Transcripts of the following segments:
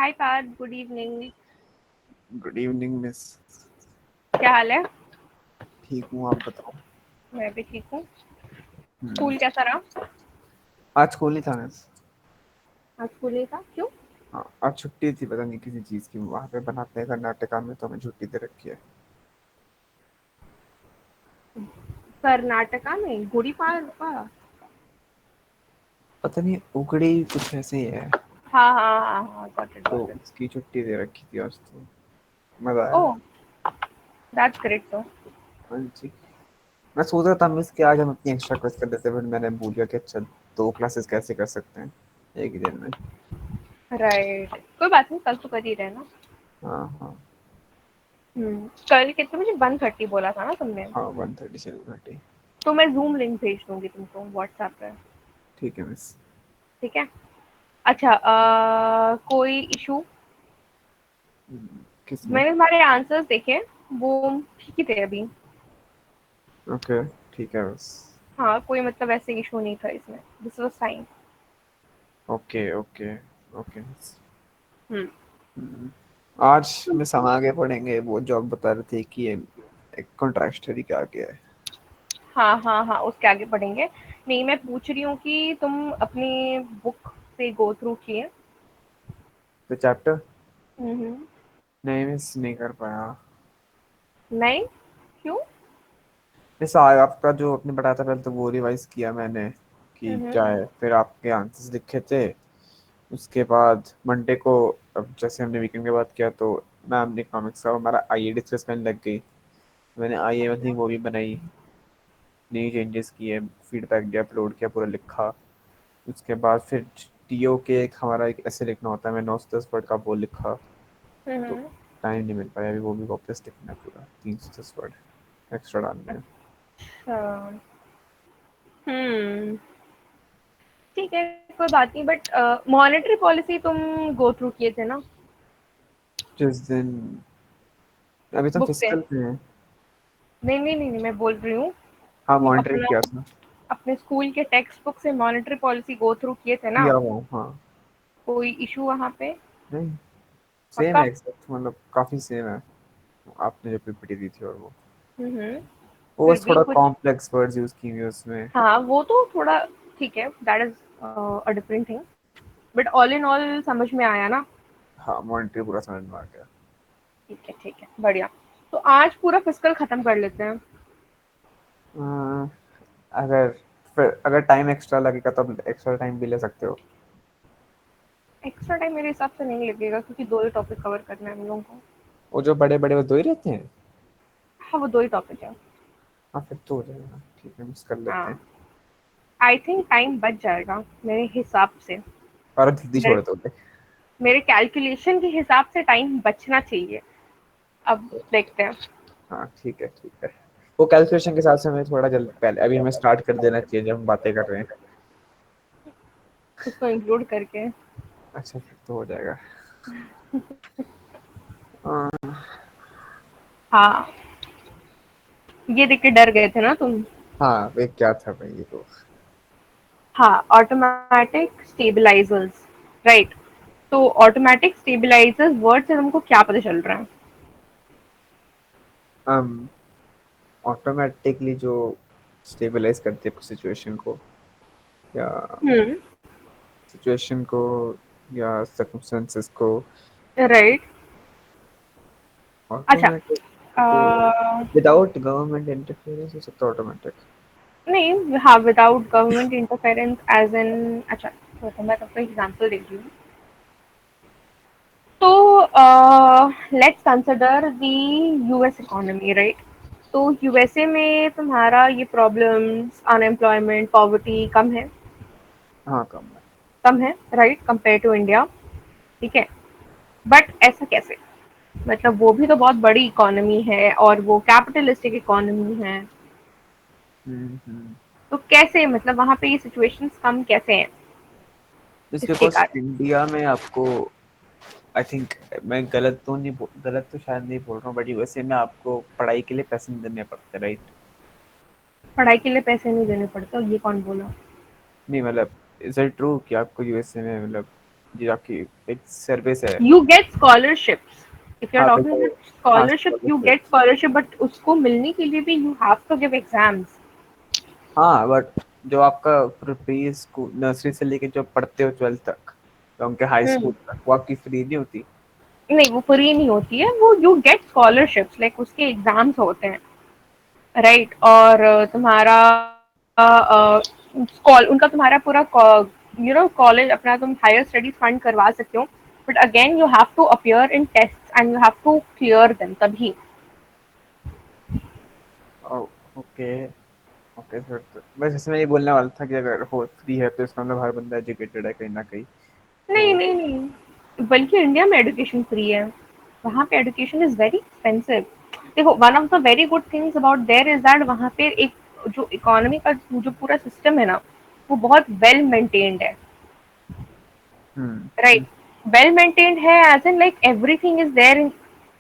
हाय Parth, good evening. Good evening miss. क्या हाल है? ठीक हूँ, आप बताओ। मैं भी ठीक हूँ। हम्म, स्कूल कैसा रहा? आज स्कूल नहीं था मिस। आज स्कूल नहीं था, क्यों? हाँ, आज छुट्टी थी, पता नहीं किसी चीज़ की, वहाँ पे बनाते हैं कर्नाटका में, तो हमें छुट्टी दे रखी है। कर्नाटका में गुड़ी पाड़वा? पता नहीं, उगड़ी कुछ ऐसे ही है। हाँ हाँ हाँ हाँ, गॉट इट तो गॉट इट। उसकी छुट्टी दे रखी थी आज, तो मज़ा आया। ओह, दैट्स ग्रेट। तो हाँ जी। मैं सोच रहा था मिस कि आज हम अपनी एक्स्ट्रा क्लास कर लेते, बट मैंने भूल गया कि अच्छा, दो क्लासेस कैसे कर सकते हैं एक ही दिन में। राइट, कोई बात नहीं, कल तो कर ही रहे ना। हाँ हाँ। कल कितने बजे? 1:30 बोला था ना तुमने? हाँ, 1:30 से 2:30। तो मैं जूम लिंक भेज दूंगी तुमको व्हाट्सएप पे। ठीक है मिस। ठीक है। अच्छा, कोई इशू? किसमें? मैंने तुम्हारे आंसर्स देखे, वो ठीक ही थे अभी। ओके, ठीक है बस। हाँ, कोई मतलब ऐसे इशू नहीं था इसमें। This was fine. Okay okay. Okay miss. Hmm. आज में हम आगे पढ़ेंगे, वो जॉब बता रहे थे कि ये एक कॉन्ट्रैक्ट क्या क्या है। हाँ हाँ हाँ, उसके आगे पढ़ेंगे। नहीं, मैं पूछ रही हूँ कि तुम अपनी बुक से गो थ्रू किए? तो चैप्टर हम्म। नहीं मिस, नहीं कर पाया। नहीं? क्यों? मिस आज आपका जो आपने बताया था, पहले तो वो रिवाइज किया मैंने कि क्या हम्म है, फिर आपके आंसर्स लिखे थे। उसके बाद मंडे को, अब जैसे हमने वीकेंड के बाद किया, तो मैम ने इकोनॉमिक्स का हमारा आईए डिस्कस करने लग गई। मैंने आईए में थी वो भी बनाई, नई चेंजेस किए, फीडबैक दिया, अपलोड किया, पूरा लिखा। उसके बाद फिर टीओ के एक हमारा एक ऐसे लिखना होता है, मैं 9 से 10 वर्ड का वो लिखा। तो हम्म। टाइम नहीं मिल पाया, अभी वो भी वापस लिखना है, पूरा 310 वर्ड एक्स्ट्रा डालने हैं। अच्छा। हम्म। ठीक है, कोई बात नहीं, बट मॉनेटरी पॉलिसी तुम गो थ्रू किए थे ना जिस दिन, अभी तो बुक से? फिजिकल पे हैं। नहीं नहीं नहीं नहीं, मैं बोल रही हूँ, हाँ, तुम मॉनिटरिंग अपना किया था। अपने स्कूल के टेक्स्ट बुक से मॉनेटरी पॉलिसी गो थ्रू किए थे ना? किया हुआ हूँ, हाँ। कोई इशू वहाँ पे? नहीं, सेम पक्का? है एग्जैक्ट, मतलब काफी सेम है। आपने जो पीपीटी दी थी और हम्म। वो फिर बस भी थोड़ा कुछ? कॉम्प्लेक्स वर्ड्स यूज की हुई उसमें। हाँ, वो तो थोड़ा ठीक है, that is a different thing, but all in all समझ में आया ना? हाँ, मॉनिटरी पूरा समझ में आ गया। ठीक है, बढ़िया। तो आज पूरा फिजिकल खत्म कर लेते हैं। अ, अगर फिर अगर टाइम एक्स्ट्रा लगेगा तो आप एक्स्ट्रा टाइम भी ले सकते हो। एक्स्ट्रा टाइम मेरे हिसाब से नहीं लगेगा, क्योंकि दो ही टॉपिक कवर करना है हम लोगों को। वो जो बड़े बड़े वो दो ही रहते हैं। हाँ, वो दो ही टॉपिक है। हाँ, फिर तो हो जाएगा, ठीक है, मिस कर लेते हैं। हाँ, आई थिंक टाइम बच जाएगा मेरे हिसाब से। और जल्दी मेरे छोड़ दोगे। मेरे कैलकुलेशन के हिसाब से टाइम बचना चाहिए। अब देखते हैं। हाँ ठीक है ठीक है। वो कैलकुलेशन के हिसाब से हमें थोड़ा जल्दी, पहले अभी हमें स्टार्ट कर देना चाहिए जब हम बातें कर रहे हैं। उसको इंक्लूड करके। अच्छा, फिर तो हो जाएगा। हाँ। हाँ, ये देख के डर गए थे ना तुम? हाँ, वे क्या था भाई ये तो। हाँ, ऑटोमेटिक स्टेबलाइजर्स। राइट। तो ऑटोमेटिक स्टेबलाइजर्स वर्ड से तुमको क्या पता चल रहा है? हम ऑटोमेटिकली जो स्टेबलाइज करते हैं सिचुएशन को, या हम्म। सिचुएशन को, या सर्कमस्टेंसेस को। राइट। अच्छा। ऑटोमेटिक तो अ, विदाउट गवर्नमेंट इंटरफेरेंस हो सकता है ऑटोमेटिक। नहीं, हाँ, without government interference as in. अच्छा, तो मैं तुमको एग्जांपल दे रही हूँ। तो let's consider the US economy, right? तो यूएसए में तुम्हारा ये प्रॉब्लम्स, अनएम्प्लॉयमेंट, पॉवर्टी कम है। हाँ, कम है। कम है, राइट, कंपेयर टू इंडिया। ठीक है। बट ऐसा कैसे? मतलब वो भी तो बहुत बड़ी इकोनॉमी है और वो कैपिटलिस्टिक इकोनॉमी है। हम्म। तो कैसे, मतलब वहाँ पे ये सिचुएशंस कम कैसे हैं? इट्स इसके बिकॉज कारण। इंडिया में आपको, आई थिंक, मैं गलत तो शायद नहीं बोल रहा हूँ, बट यूएसए में आपको पढ़ाई के लिए पैसे नहीं देने पड़ते, राइट? पढ़ाई के लिए पैसे नहीं देने पड़ते, और ये कौन बोला? नहीं मतलब, इज इट ट्रू कि आपको यूएसए में मतलब जी आपकी एक सर्विस है। You get scholarships. If you're हाँ talking देखो, about हाँ scholarship, you scholarship. get scholarship, but उसको मिलने के लिए भी you have to give exams. हाँ बट जो आपका प्री स्कूल नर्सरी से लेके जो पढ़ते हो 12th तक, तो उनके हाई हम्म। स्कूल तक वो आपकी फ्री नहीं होती। नहीं, वो फ्री नहीं होती है, वो you get scholarships, like उसके एग्जाम्स होते हैं, राइट। और तुम्हारा उनका तुम्हारा पूरा कॉलेज अपना तुम हायर स्टडीज फंड करवा सकते हो, but again you have to appear in test and you have to clear them तभी। ओके। ओके फिर तो बस इसमें ये बोलने वाला था कि अगर हो फ्री है तो इसका मतलब हर बंदा एजुकेटेड है कहीं ना कहीं। नहीं तो नहीं नहीं, बल्कि इंडिया में एजुकेशन फ्री है, वहाँ पे एजुकेशन इज वेरी एक्सपेंसिव। देखो, one of the very good things about their is that वहाँ पे एक जो इकोनॉमी का जो पूरा सिस्टम है ना, वो बहुत वेल मेंटेन्ड है, हम्म। राइट। वेल मेंटेन्ड है as in like everything is there in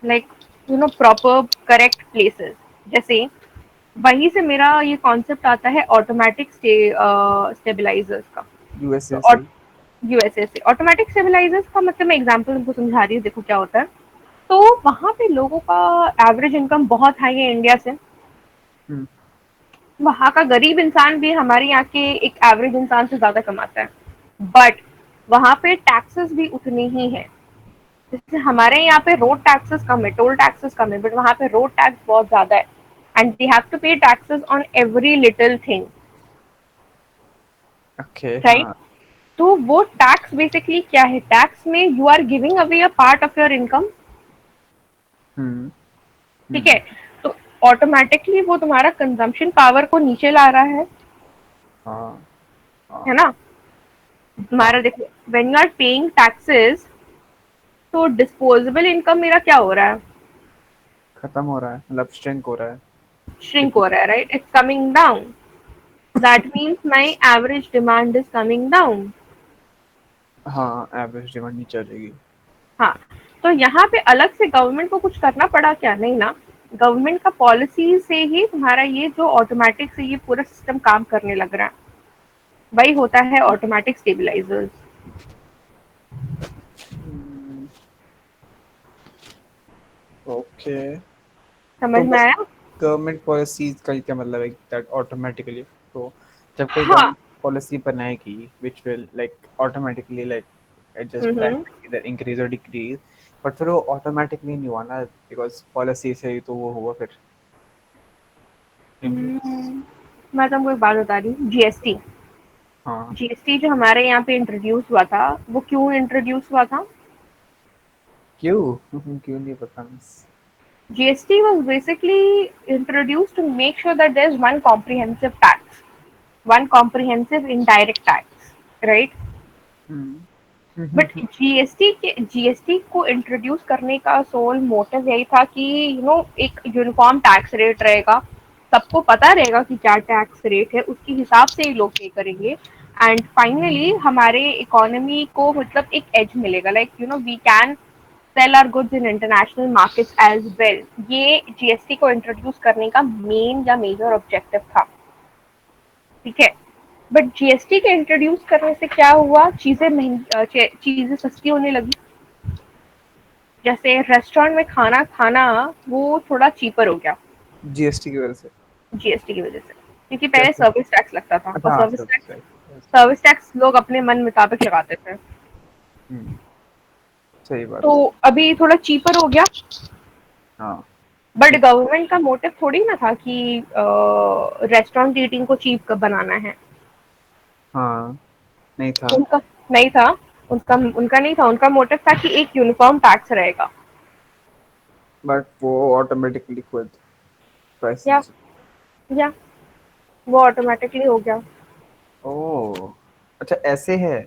like proper correct places. जैसे वहीं से मेरा ये कॉन्सेप्ट आता है ऑटोमेटिक स्टेबलाइजर्स का। यूएसए तो से ही। यूएसए से ऑटोमेटिक स्टेबलाइजर्स का मतलब मैं एग्जांपल तुमको समझा रही हूँ, देखो क्या होता है। तो वहाँ पे लोगों का एवरेज इनकम बहुत हाई है इंडिया से। हम्म। वहाँ का गरीब इंसान भी हमारे यहाँ के एक एवरेज इंसान से ज्यादा कमाता है, बट वहाँ पे टैक्सेस भी उतने ही हैं। जैसे हमारे यहाँ पे रोड टैक्सेस कम है, टोल टैक्सेस कम है, बट वहाँ पे रोड टैक्स बहुत ज्यादा है, and they have to pay taxes on every little thing, okay right. हाँ। तो वो टैक्स बेसिकली क्या है, टैक्स में you are giving away a part of your income, hmm. ठीक है। हम्म। तो ऑटोमेटिकली वो तुम्हारा कंजम्पशन पावर को नीचे ला रहा हाँ है हाँ ना। हाँ। तुम्हारा देखो, when you are paying taxes, तो डिस्पोजेबल इनकम मेरा क्या हो रहा है, खत्म हो रहा है, मतलब श्रिंक हो रहा है। श्रिंक हो डिप्लीट। रहा है, right, it's coming down. That means my average demand is coming down. हाँ एवरेज डिमांड नहीं चलेगी। हाँ, तो यहाँ पे अलग से गवर्नमेंट को कुछ करना पड़ा क्या, नहीं ना। गवर्नमेंट का पॉलिसी से ही तुम्हारा ये जो ऑटोमेटिक से ये पूरा सिस्टम काम करने लग रहा है, वही होता है ऑटोमेटिक स्टेबलाइजर्स। ओके। तो समझ में बस आया। गवर्नमेंट पॉलिसीज का क्या मतलब है दैट ऑटोमेटिकली, तो जब कोई हाँ। गवर्नमेंट पॉलिसी बनाएगी which will like automatically like adjust price hmm. इधर इंक्रीज और डिक्रीज, बट फिर वो ऑटोमेटिकली नहीं हुआ ना बिकॉज पॉलिसी से ही तो वो हुआ फिर इम्प्लीमेंट। मैं तुमको एक बात बता रही हूँ, जीएसटी। हाँ। जीएसटी जो हमारे यहाँ पे इंट्रोड्यूस हुआ था, वो क्यों इंट्रोड्यूस हुआ था। क्यों क्यों नहीं पता miss. GST was basically introduced to make sure that there is one comprehensive tax, one comprehensive indirect tax, right. But GST को इंट्रोड्यूस करने का सोल मोटिव यही था कि एक यूनिफॉर्म टैक्स रेट रहेगा, सबको पता रहेगा कि क्या टैक्स रेट है, उसके हिसाब से ही लोग पे करेंगे, एंड फाइनली हमारे इकोनॉमी को मतलब एक एज मिलेगा, like we can sell our goods in international markets as well. ये जीएसटी को इंट्रोड्यूस करने का मेन या मेजर ऑब्जेक्टिव था, ठीक है। बट जीएसटी के इंट्रोड्यूस करने से क्या हुआ, चीजें महंगी, चीजें सस्ती होने लगी। जैसे रेस्टोरेंट में खाना खाना वो थोड़ा चीपर हो गया, जीएसटी की वजह से। जीएसटी की वजह से, क्योंकि पहले कैसे। सर्विस टैक्स लगता था, और हाँ सब सही। सर्विस टैक्स लोग अपने मन मुताबिक लगाते थे। हम्म, सही तो बात। अभी थोड़ा चीपर हो गया, हाँ। बट गवर्नमेंट का मोटिव थोड़ी ना था कि रेस्टोरेंट ईटिंग को चीप बनाना है। हाँ नहीं था। उनका नहीं था, उनका उनका नहीं था, उनका मोटिव था कि एक यूनिफॉर्म टैक्स रहेगा। बट वो ऑटोमेटिकली खुद प्राइस या या वो ऑटोमेटिकली हो गया। ओह अच्छा ऐसे है।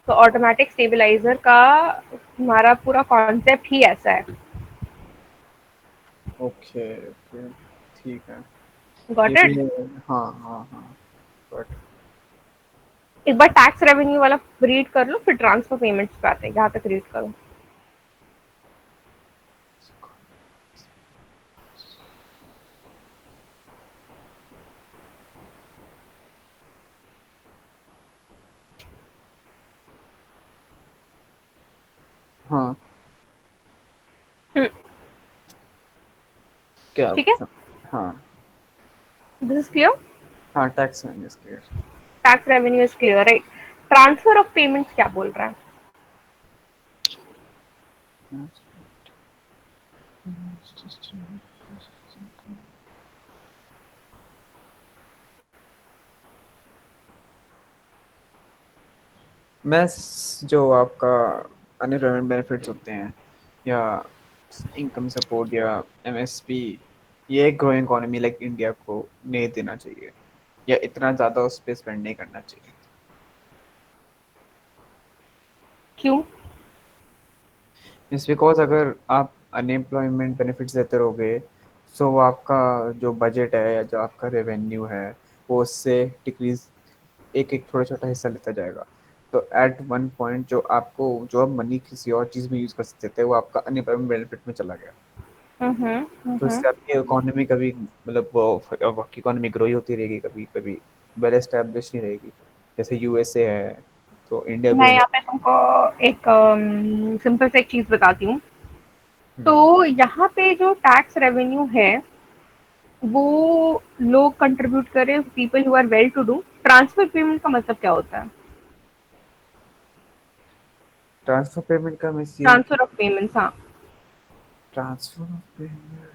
तो ऑटोमेटिक स्टेबलाइजर का हमारा पूरा कॉन्सेप्ट ही ऐसा है। ओके ओके ठीक है। ये गॉट भी इट। है। हाँ हाँ हाँ बट एक बार टैक्स रेवेन्यू वाला रीड कर लो, फिर ट्रांसफर पेमेंट्स पे आते हैं, यहाँ तक रीड करो। हाँ हम्म, क्या? ठीक है, हाँ दिस इज क्लियर। हाँ, tax manage clear. Tax revenue is clear, right. Transfer of payments क्या बोल रहा है? मैं जो आपका अनएम्प्लॉयमेंट बेनिफिट्स होते हैं या इनकम सपोर्ट या एमएसपी, ये ग्रोइंग इकोनॉमी लाइक इंडिया को नहीं देना चाहिए, या इतना ज़्यादा उस पर स्पेंड नहीं करना चाहिए। क्यों? इट्स बिकॉज अगर आप अनएम्प्लॉयमेंट बेनिफिट्स देते रहोगे, सो वो आपका जो बजट है या जो आपका रेवेन्यू है वो उससे डिक्रीज, एक एक थोड़ा छोटा हिस्सा लेता जाएगा। तो एट वन पॉइंट जो आप मनी किसी और चीज़ में यूज़ कर सकते थे वो आपका अनएम्प्लॉयमेंट बेनिफिट में चला गया। तो हम्म। इससे आपकी इकोनॉमी कभी मतलब वो आपकी इकोनॉमी ग्रो ही होती रहेगी, कभी कभी वेल एस्टेब्लिश नहीं रहेगी। जैसे यूएसए है, तो इंडिया भी मैं होना। यहाँ पे तुमको एक सिंपल से एक चीज बताती हूँ। हम्म, तो यहाँ पे जो टैक्स रेवेन्यू है वो लोग कंट्रीब्यूट करें, people who are well to do. Transfer payment का मतलब क्या होता है? ट्रांसफर पेमेंट का मीन्स ये है कि ट्रांसफर ऑफ पेमेंट्स, हाँ। ट्रांसफर ऑफ पेमेंट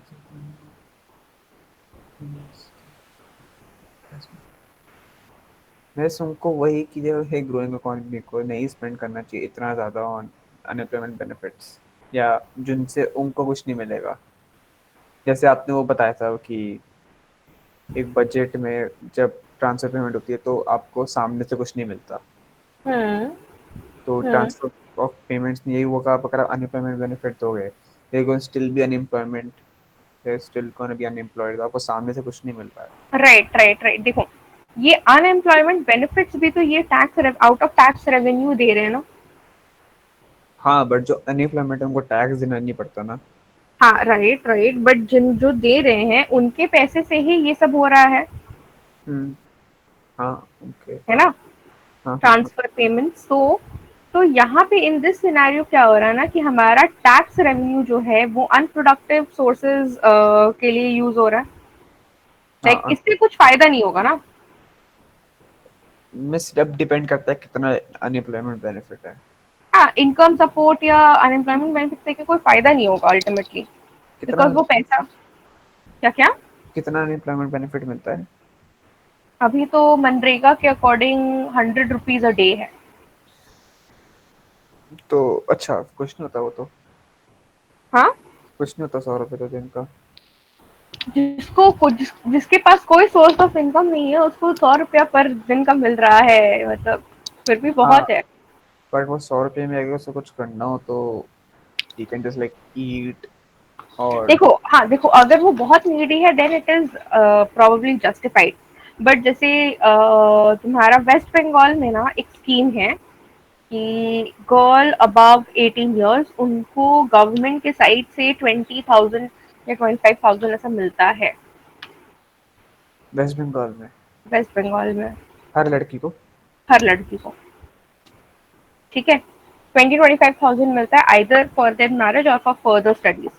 बस उनको वही कि जो है ग्रोइंग इकोनॉमी को नहीं स्पेंड करना चाहिए इतना ज़्यादा ऑन अनएम्प्लॉयमेंट बेनिफिट्स, या जिनसे उनको कुछ नहीं मिलेगा। जैसे आपने वो बताया था कि एक बजट में जब ट्रांसफर पेमेंट होती है तो आपको सामने से कुछ नहीं मिलता। हम्म। तो हम्म। ट्रांसफर ऑफ पेमेंट्स में यही होगा, आप अगर अनएम्प्लॉयमेंट बेनिफिट दोगे they still be unemployment, they still gonna be unemployed, आपको सामने से कुछ नहीं मिल रहा है। Right, right, right. देखो, ये अनएम्प्लॉयमेंट बेनिफिट्स भी तो ये tax out of tax revenue दे रहे हैं ना। हाँ बट जो अनएम्प्लॉयमेंट है उनको टैक्स देना नहीं पड़ता ना। हाँ, राइट, राइट, बट जिन जो दे रहे हैं उनके पैसे से ही ये सब हो रहा हम्म, हाँ ओके। है ना? हाँ हाँ हाँ। ट्रांसफर पेमेंट्स तो यहाँ पे इन दिस सिनेरियो क्या हो रहा है ना कि हमारा टैक्स रेवेन्यू जो है वो अनप्रोडक्टिव सोर्सेज के लिए यूज हो रहा है। लाइक हाँ इससे कुछ फायदा नहीं होगा ना। मिस अब डिपेंड करता है कितना अनएम्प्लॉयमेंट बेनिफिट है। हाँ, इनकम सपोर्ट या अनएम्प्लॉयमेंट बेनिफिट से कोई फायदा नहीं होगा अल्टीमेटली, कितना बिकॉज वो पैसा क्या क्या। कितना अनएम्प्लॉयमेंट बेनिफिट मिलता है? अभी तो मनरेगा के अकॉर्डिंग 100 रुपीज अ डे है। तो अच्छा कुछ नहीं होता वो तो, हाँ, कुछ नहीं होता 100 रुपये तो दिन का। जिसके पास कोई सोर्स ऑफ इनकम नहीं है उसको 100 रुपया पर दिन का मिल रहा है, मतलब फिर भी हाँ बहुत है। बट वो 100 रुपये में अगर उसे कुछ करना हो तो you can just like eat और। देखो, हाँ, देखो, अगर वो बहुत नीडी है then it is probably justified. But जैसे तुम्हारा वेस्ट बंगाल में ना एक स्कीम है कि गर्ल अबव 18 ईयर्स उनको गवर्नमेंट के साइड से 20,000 या 25,000 ऐसा मिलता है वेस्ट बंगाल में वेस्ट बंगाल में, हर लड़की को? हर लड़की को। ठीक है, 20-25,000 मिलता है आइदर फॉर देयर मैरिज और फॉर फर्दर स्टडीज।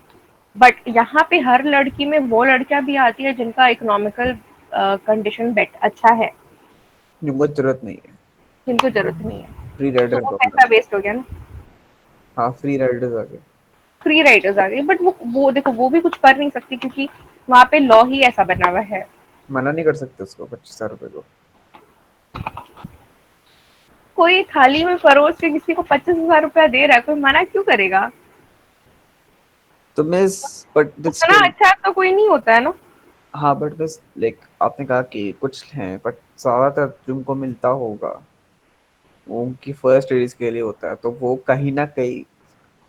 बट यहाँ पे हर लड़की में वो लड़कियां भी आती है जिनका इकोनॉमिकल कंडीशन बेट अच्छा है, जिनको जरूरत नहीं है। जिनको जरूरत नहीं है। फ्री तो राइडर वो प्रॉब्लम। पैसा वेस्ट हो गया ना। हाँ फ्री राइडर्स आ गए। फ्री राइडर्स आ गए, बट वो देखो वो भी कुछ कर नहीं सकती क्योंकि वहां पे लॉ ही ऐसा बना हुआ है। मना नहीं कर सकते उसको 25,000 रुपये को। कोई थाली में परोस के किसी को 25,000 रुपया दे रहा है, कोई मना क्यों करेगा? तो मिस बट दिस उतना स्टिल। अच्छा तो कोई नहीं होता है ना। हाँ बट मिस लाइक आपने कहा कि कुछ हैं बट ज़्यादातर जिनको मिलता होगा वो उनकी फर्स्ट स्टडीज के लिए होता है, तो वो कहीं ना कहीं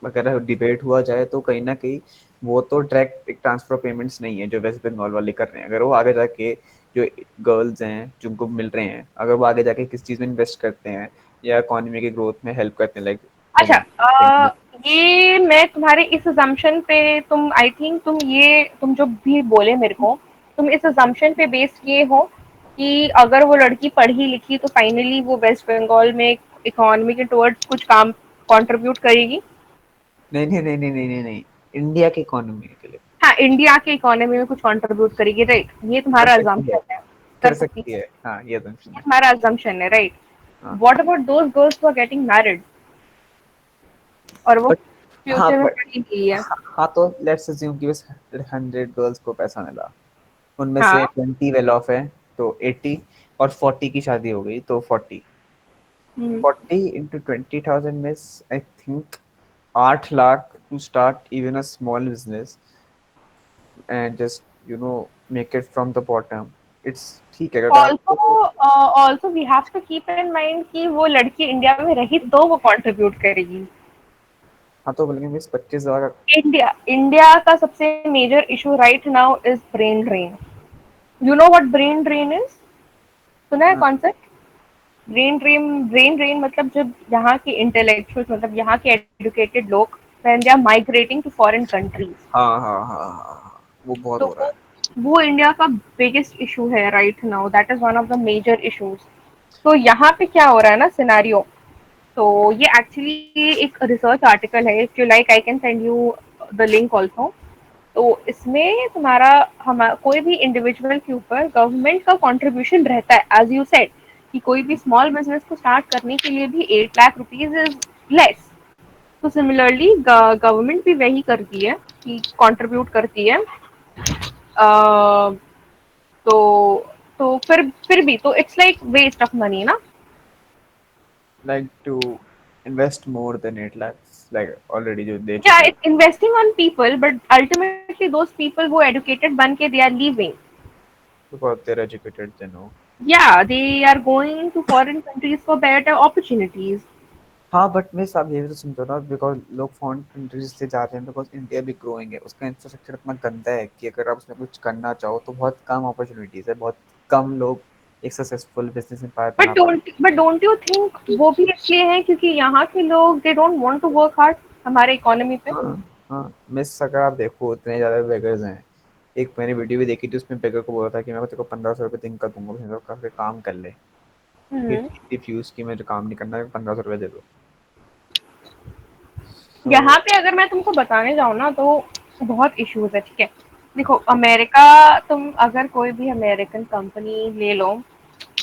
अगर डिबेट हुआ जाए तो कहीं ना कहीं वो तो डायरेक्ट एक ट्रांसफर पेमेंट्स नहीं है जो वेस्ट बंगाल वाले कर रहे हैं। अगर वो आगे जाके जो गर्ल्स हैं जिनको मिल रहे हैं, अगर वो आगे जाके किस चीज़ में इन्वेस्ट करते हैं या इकोनॉमी की ग्रोथ में हेल्प करते हैं लाइक अच्छा, तुम। ये मैं तुम्हारे इस assumption पे, तुम आई थिंक तुम जो भी बोले मेरे को, तुम इस assumption पे बेस्ड किए हो कि अगर वो लड़की पढ़ी लिखी तो फाइनली वो वेस्ट बंगाल में इकोनॉमी के टुवर्ड्स कुछ काम कंट्रीब्यूट करेगी। नहीं नहीं नहीं नहीं नहीं नहीं नहीं, इंडिया की इकोनॉमी के लिए। हाँ, इंडिया के इकोनॉमी में कुछ कंट्रीब्यूट करेगी, राइट? ये कर तुम्हारा सकती है, अजम्पशन है। कर कर सकती सकती है, है, हाँ ये assumption ये है। तुम्हारा अजम्पशन है, राइट? हाँ what about those girls who are getting married और वो बट, हाँ फ्यूचर में बट, पढ़ी गई है? हाँ तो लेट्स अज्यूम कि बस 100 गर्ल्स को पैसा मिला, उनमें से हाँ। 20 वेल ऑफ है, तो 80, और 40 की शादी हो गई तो 40, hmm. 40 into 20,000 means I think 8 lakh to start even a small business and just make it from the bottom. It's ठीक है अगर ऑल्सो आपको। Also we have to keep in mind कि वो लड़की इंडिया में रही तो वो कंट्रीब्यूट करेगी। हाँ तो बोलेंगे मिस 25 हजार। इंडिया इंडिया का सबसे major issue right now is brain drain. You know what brain drain is? सुना है कॉन्सेप्ट? ब्रेन ड्रेन मतलब जब यहाँ के इंटेलेक्चुअल्स, मतलब यहाँ के एजुकेटेड लोग, when they are migrating to foreign countries, हाँ हाँ हाँ हाँ हाँ, वो बहुत तो हो रहा है। वो इंडिया का बिगेस्ट इशू है right now. That is one of the major issues. तो यहाँ पे क्या हो रहा है ना सिनारियो, तो ये एक्चुअली एक रिसर्च आर्टिकल है, if you like I can send you the link also. तो इसमें तुम्हारा हम कोई भी इंडिविजुअल के ऊपर गवर्नमेंट का कंट्रीब्यूशन रहता है, एज यू सेड कि कोई भी स्मॉल बिजनेस को स्टार्ट करने के लिए भी 8 लाख रुपीज इज लेस। तो सिमिलरली गवर्नमेंट भी वही करती है कि कंट्रीब्यूट करती है। तो फिर भी तो it's like waste of money ना। Like to invest more than 8 lakhs, like already जो दे या चुके हैं। It's investing on people, but ultimately those people वो एडुकेटेड बन के they are leaving. Because they're educated they know. Yeah, they are going to foreign countries for better opportunities. हाँ but मैं सब ये भी तो समझो ना, बिकॉज लोग फॉरेन कंट्रीज से जा रहे हैं बिकॉज इंडिया भी ग्रोइंग है, उसका इंफ्रास्ट्रक्चर इतना गंदा है कि अगर आप उसमें कुछ करना चाहो तो बहुत कम अपॉर्चुनिटीज है, बहुत कम लोग एक सक्सेसफुल बिजनेस एम्पायर बना पाते बट डोंट यू थिंक वो भी इसलिए है क्योंकि यहाँ के लोग they don't want to work hard हमारे इकोनॉमी पे? हैं। हाँ हाँ, मिस अगर आप देखो इतने ज़्यादा बेगर्स हैं। एक मैंने वीडियो भी देखी थी, उसमें बेगर को बोला था कि मैं तेरे को 1500 रुपये दिन का दूंगा, फिर काफी काम कर ले। हम्म। रिफ्यूज की, मुझे काम नहीं करना है, 1500 रुपये दे दो। सो यहाँ पे अगर मैं तुमको बताने जाऊँ ना तो बहुत इश्यूज है, ठीक है? देखो अमेरिका, तुम अगर कोई भी अमेरिकन कंपनी ले लो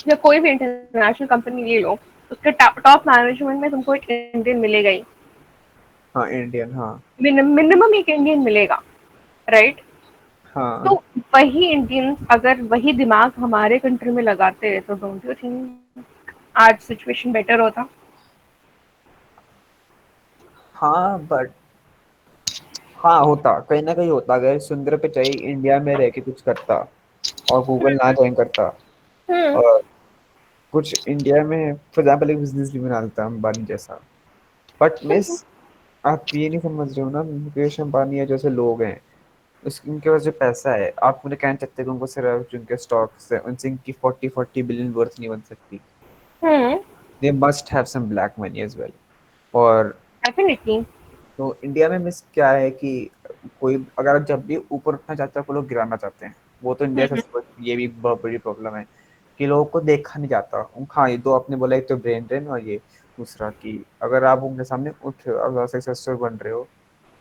या कोई भी इंटरनेशनल कंपनी ले लो, उसके टॉप मैनेजमेंट में तुमको एक इंडियन मिलेगा ही। हाँ इंडियन, हाँ मिनिमम एक इंडियन मिलेगा, राइट? तो हाँ वही इंडियंस अगर वही दिमाग हमारे कंट्री में लगाते तो डोंट यू थिंक आज सिचुएशन बेटर होता? हाँ बट, हाँ होता, कहीं ना कहीं होता अगर सुंदर पिचाई इंडिया में रह के कुछ करता और गूगल ना ज्वाइन करता, हम्म। और कुछ इंडिया में फॉर एग्जाम्पल एक बिजनेस भी बना लेता अंबानी जैसा। बट मिस, आप ये नहीं समझ रहे हो ना, मुकेश अंबानी या जैसे लोग हैं, उस उनके पास जो पैसा है, आप मुझे कह सकते हैं कि उनको सिर्फ जिनके स्टॉक्स है उनसे इनकी 40-40 बिलियन वर्थ नहीं बन सकती। Hmm. They must have some black money as well. और डेफिनेटली। तो इंडिया में मिस क्या है कि कोई अगर जब भी ऊपर उठना चाहता है को लोग गिराना चाहते हैं। वो तो इंडिया से, ये भी बहुत बड़ी प्रॉब्लम है कि लोगों को देखा नहीं जाता। हाँ ये दो आपने बोला, एक तो ब्रेन ड्रेन, और ये दूसरा कि अगर आप उनके सामने उठ रहे हो, अगर सक्सेसफुल बन रहे हो,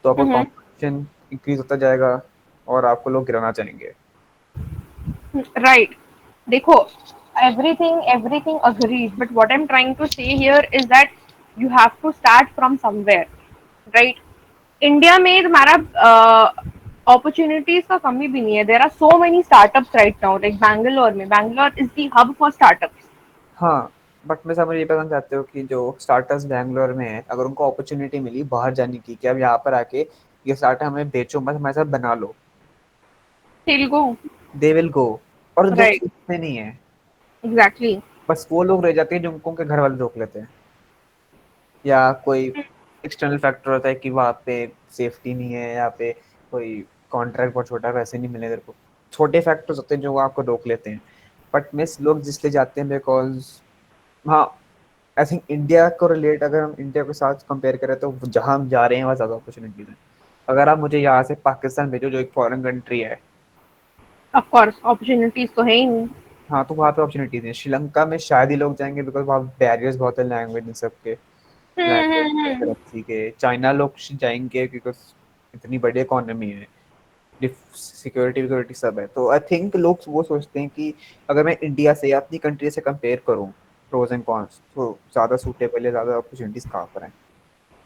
तो आपका कॉम्पिटिशन इंक्रीज होता जाएगा और आपको लोग गिराना चाहेंगे। राइट। देखो, everything agreed, but what I'm trying to say here is that you have to start from somewhere, right? India में तुम्हारा अपॉर्चुनिटीज का कमी भी नहीं है। There are so many startups right now, like Bangalore is the hub for startups. हाँ but मैं समझ ये पसंद चाहते हो कि जो स्टार्टर्स बैंगलोर में है, अगर उनको अपॉर्चुनिटी मिली बाहर जाने की कि अब यहाँ पर आके ये स्टार्टअप हमें बेचो मत, हमारे साथ बना लो, तेलुगु। They will go. और लोग राइट। सोचते नहीं है, एग्जैक्टली। बस वो लोग रह जाते हैं जो उनको उनके घर वाले रोक लेते हैं, या कोई एक्सटर्नल फैक्टर होता है कि वहाँ पे सेफ्टी नहीं है, यहाँ पे कोई कॉन्ट्रैक्ट बहुत छोटा है, वैसे नहीं मिले तेरे को। छोटे फैक्टर्स होते हैं जो आपको रोक लेते हैं। बट मिस लोग जिसलिए जाते हैं बिकॉज, हाँ आई थिंक इंडिया को रिलेट, अगर हम इंडिया के साथ कंपेयर करें तो जहाँ हम जा रहे हैं वहाँ ज़्यादा अपॉर्चुनिटीज हैं। अगर आप मुझे यहाँ से पाकिस्तान भेजो जो एक फॉरेन कंट्री है, ऑफ कोर्स अपॉर्चुनिटीज तो है ही नहीं। हाँ तो वहाँ पे अपॉर्चुनिटीज हैं। श्रीलंका में शायद ही लोग जाएंगे बिकॉज वहाँ बैरियर्स बहुत है लैंग्वेज इन सब के। लैंग्वेज के, हम्म। करेंसी के। चाइना लोग जाएंगे क्योंकि इतनी बड़ी इकोनॉमी है, सिक्योरिटी विक्योरिटी सब है। तो आई थिंक लोग वो सोचते हैं कि अगर मैं इंडिया से या अपनी कंट्री से कंपेयर करूँ प्रोज एंड कॉन्स, तो ज़्यादा सूटेबल है, ज़्यादा अपॉर्चुनिटीज़ कहाँ पर हैं।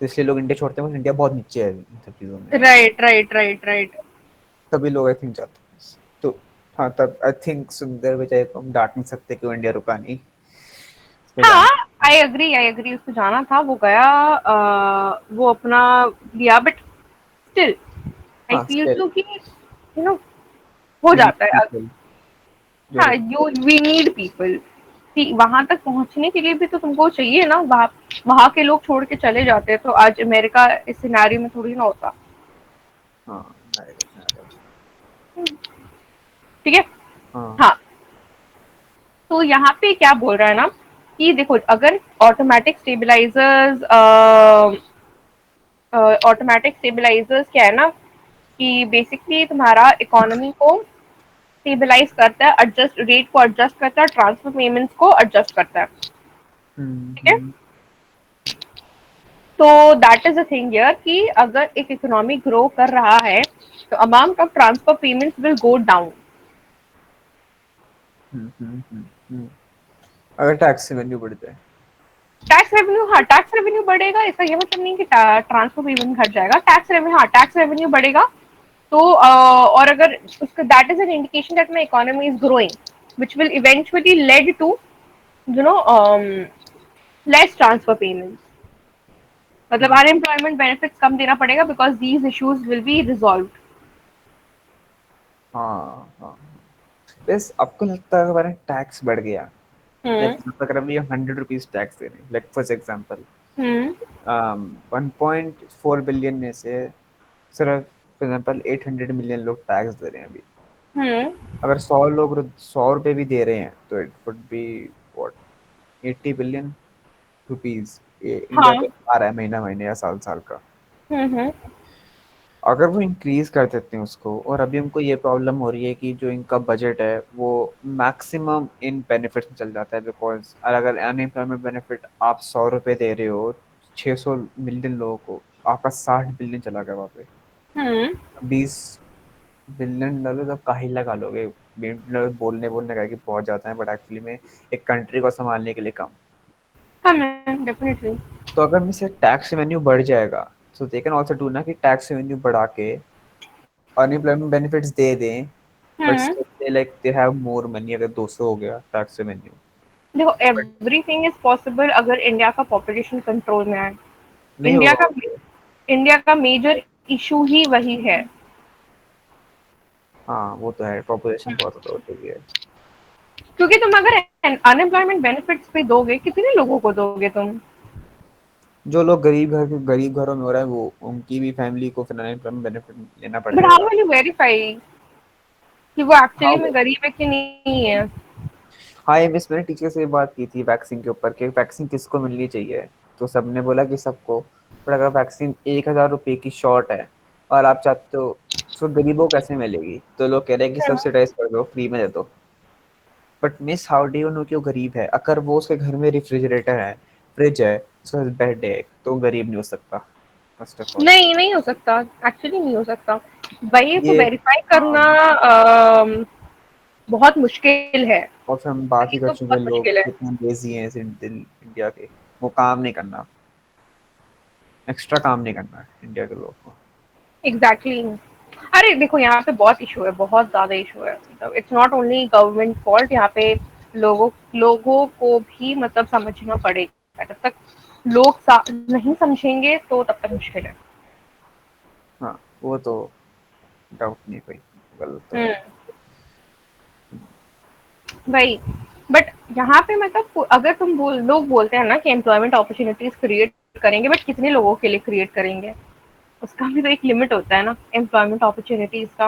तो इसलिए लोग इंडिया छोड़ते हैं, इंडिया बहुत नीचे है इन सब चीज़ों में। Right right right right. तभी लोग आई थिंक जाते हैं। तो हाँ, तब आई थिंक सुंदर विजय को हम डांट नहीं सकते कि वो इंडिया रुका नहीं, उसको हाँ, जाना। आई एग्री, उसको जाना था, वो गया, वो अपना लिया, बट स्टिल आई हाँ फील स्टिल सो कि यू नो हो वी नीड जाता है। पीपल जो। हाँ, यू वी नीड पीपल। वहां तक पहुंचने के लिए भी तो तुमको चाहिए ना, वहां वहां के लोग छोड़ के चले जाते हैं, तो आज अमेरिका इस सिनेरियो में थोड़ी ना होता। हाँ नायरव नायरव। ठीक है। हाँ। हाँ, तो यहाँ पे क्या बोल रहा है ना, कि देखो अगर ऑटोमेटिक स्टेबलाइजर्स क्या है ना, कि बेसिकली तुम्हारा इकोनॉमी को स्टेबलाइज करता है, एडजस्ट रेट को एडजस्ट करता है, ट्रांसफर पेमेंट्स को एडजस्ट करता है। ठीक है। हम्म। तो दैट इज द थिंग यार, कि अगर एक इकोनॉमी ग्रो कर रहा है तो amount of transfer payments will go down. Hmm. अगर टैक्स रेवेन्यू बढ़ जाए। टैक्स रेवेन्यू, हाँ टैक्स रेवेन्यू बढ़ेगा, इसका ये मतलब नहीं कि ट्रांसफर पेमेंट घट जाएगा, टैक्स रेवेन्यू, हाँ टैक्स रेवेन्यू बढ़ेगा। तो और अगर उसका that is an indication that my economy is growing which will eventually lead to you know less transfer payments. मतलब हम्म। अनएम्प्लॉयमेंट बेनिफिट्स कम देना पड़ेगा because these issues will be resolve. हाँ हाँ। बस आपको लगता है अगर टैक्स बढ़ गया, हम्म। लाइक अगर हम ये 100 रुपीज टैक्स दे रहे हैं, like for example hmm. 1.4 billion में से सिर्फ फॉर एग्जाम्पल 800 मिलियन लोग टैक्स दे रहे हैं अभी। हम्म। अगर 100 लोग 100 रुपये भी दे रहे हैं तो it would be what 80 billion rupees, ये इंडिया हाँ। को आ रहा है महीना महीने या साल साल का। हम्म। अगर वो इंक्रीज कर देते हैं उसको, और अभी हमको ये प्रॉब्लम हो रही है कि जो इनका बजट है वो मैक्सिमम इन बेनिफिट्स में चल जाता है, बिकॉज अगर अनएम्प्लॉयमेंट बेनिफिट आप 100 रुपये दे रहे हो 600 मिलियन लोगों को, आपका 60 बिलियन चला गया वहाँ पे। हम्म। 20 बिलियन डॉलर तो काहे लगा लोगे, बोलने बोलने का कि बहुत जाता है, बट एक्चुअली में एक कंट्री को संभालने के लिए कम। हाँ मैम, डेफिनेटली। तो अगर में से टैक्स रेवेन्यू बढ़ जाएगा, तो दे कैन ऑल्सो डू ना कि टैक्स रेवेन्यू बढ़ा के अनएम्प्लॉयमेंट बेनिफिट्स दे दें, but hmm. Still they like they have more money अगर 200 हो गया टैक्स रेवेन्यू। देखो, बट एवरीथिंग इज पॉसिबल अगर इंडिया का पॉपुलेशन कंट्रोल में आए। नहीं इंडिया होगा का वैसे। इंडिया का मेजर इशू ही वही है। हाँ वो तो है, पॉपुलेशन बहुत ज़्यादा हो चुकी है। क्योंकि तुम अगर अनएम्प्लॉयमेंट बेनिफिट्स भी दोगे, कितने लोगों को दोगे तुम? जो लोग गरीब घरों में हो रहा है वो उनकी भी फैमिली को फिर अनएम्प्लॉयमेंट बेनिफिट लेना पड़ बट हाउ जाएगा। विल यू वेरीफाई कि वो एक्चुअली हाँ में गरीब है कि नहीं है? हाँ, ये मिस मैंने टीचर से बात की थी वैक्सीन के ऊपर कि वैक्सीन किसको मिलनी चाहिए, तो सबने बोला कि सबको। पर अगर वैक्सीन 1,000 रुपये की शॉर्ट है और आप चाहते हो तो गरीबों को कैसे मिलेगी, तो लोग कह रहे हैं कि सब्सिडाइज कर दो, फ्री में दे दो। But miss how do you know कि वो गरीब है? अगर वो उसके घर में रेफ्रिजरेटर है, फ्रिज है, उसका बेड है, तो वो गरीब नहीं हो सकता फर्स्ट ऑफ ऑल। नहीं, नहीं हो सकता, एक्चुअली नहीं हो सकता। वही को ये वेरीफाई हाँ, करना बहुत मुश्किल है। और फिर हम बात वही ही कर तो चुके बहुत हैं लोग मुश्किल है। कितने लेजी हैं इस इंडिया के। वो काम नहीं करना, एक्स्ट्रा काम नहीं करना है इंडिया के लोगों को। Exactly exactly. अरे देखो, यहाँ पे बहुत इशू है, बहुत ज्यादा इशू है, मतलब it's not only government fault, यहाँ पे लोगों लोगों को भी मतलब समझना पड़ेगा। जब तक लोग नहीं समझेंगे तो तब तक मुश्किल है। हाँ वो तो डाउट नहीं कोई, गलत तो है। हम्म। भाई, बट यहाँ पे मतलब अगर लोग बोलते हैं ना कि एम्प्लॉयमेंट अपॉर्चुनिटीज क्रिएट करेंगे, बट कितने लोगों के लिए क्रिएट करेंगे? उसका भी तो एक लिमिट होता है ना एम्प्लॉयमेंट अपॉर्चुनिटीज का।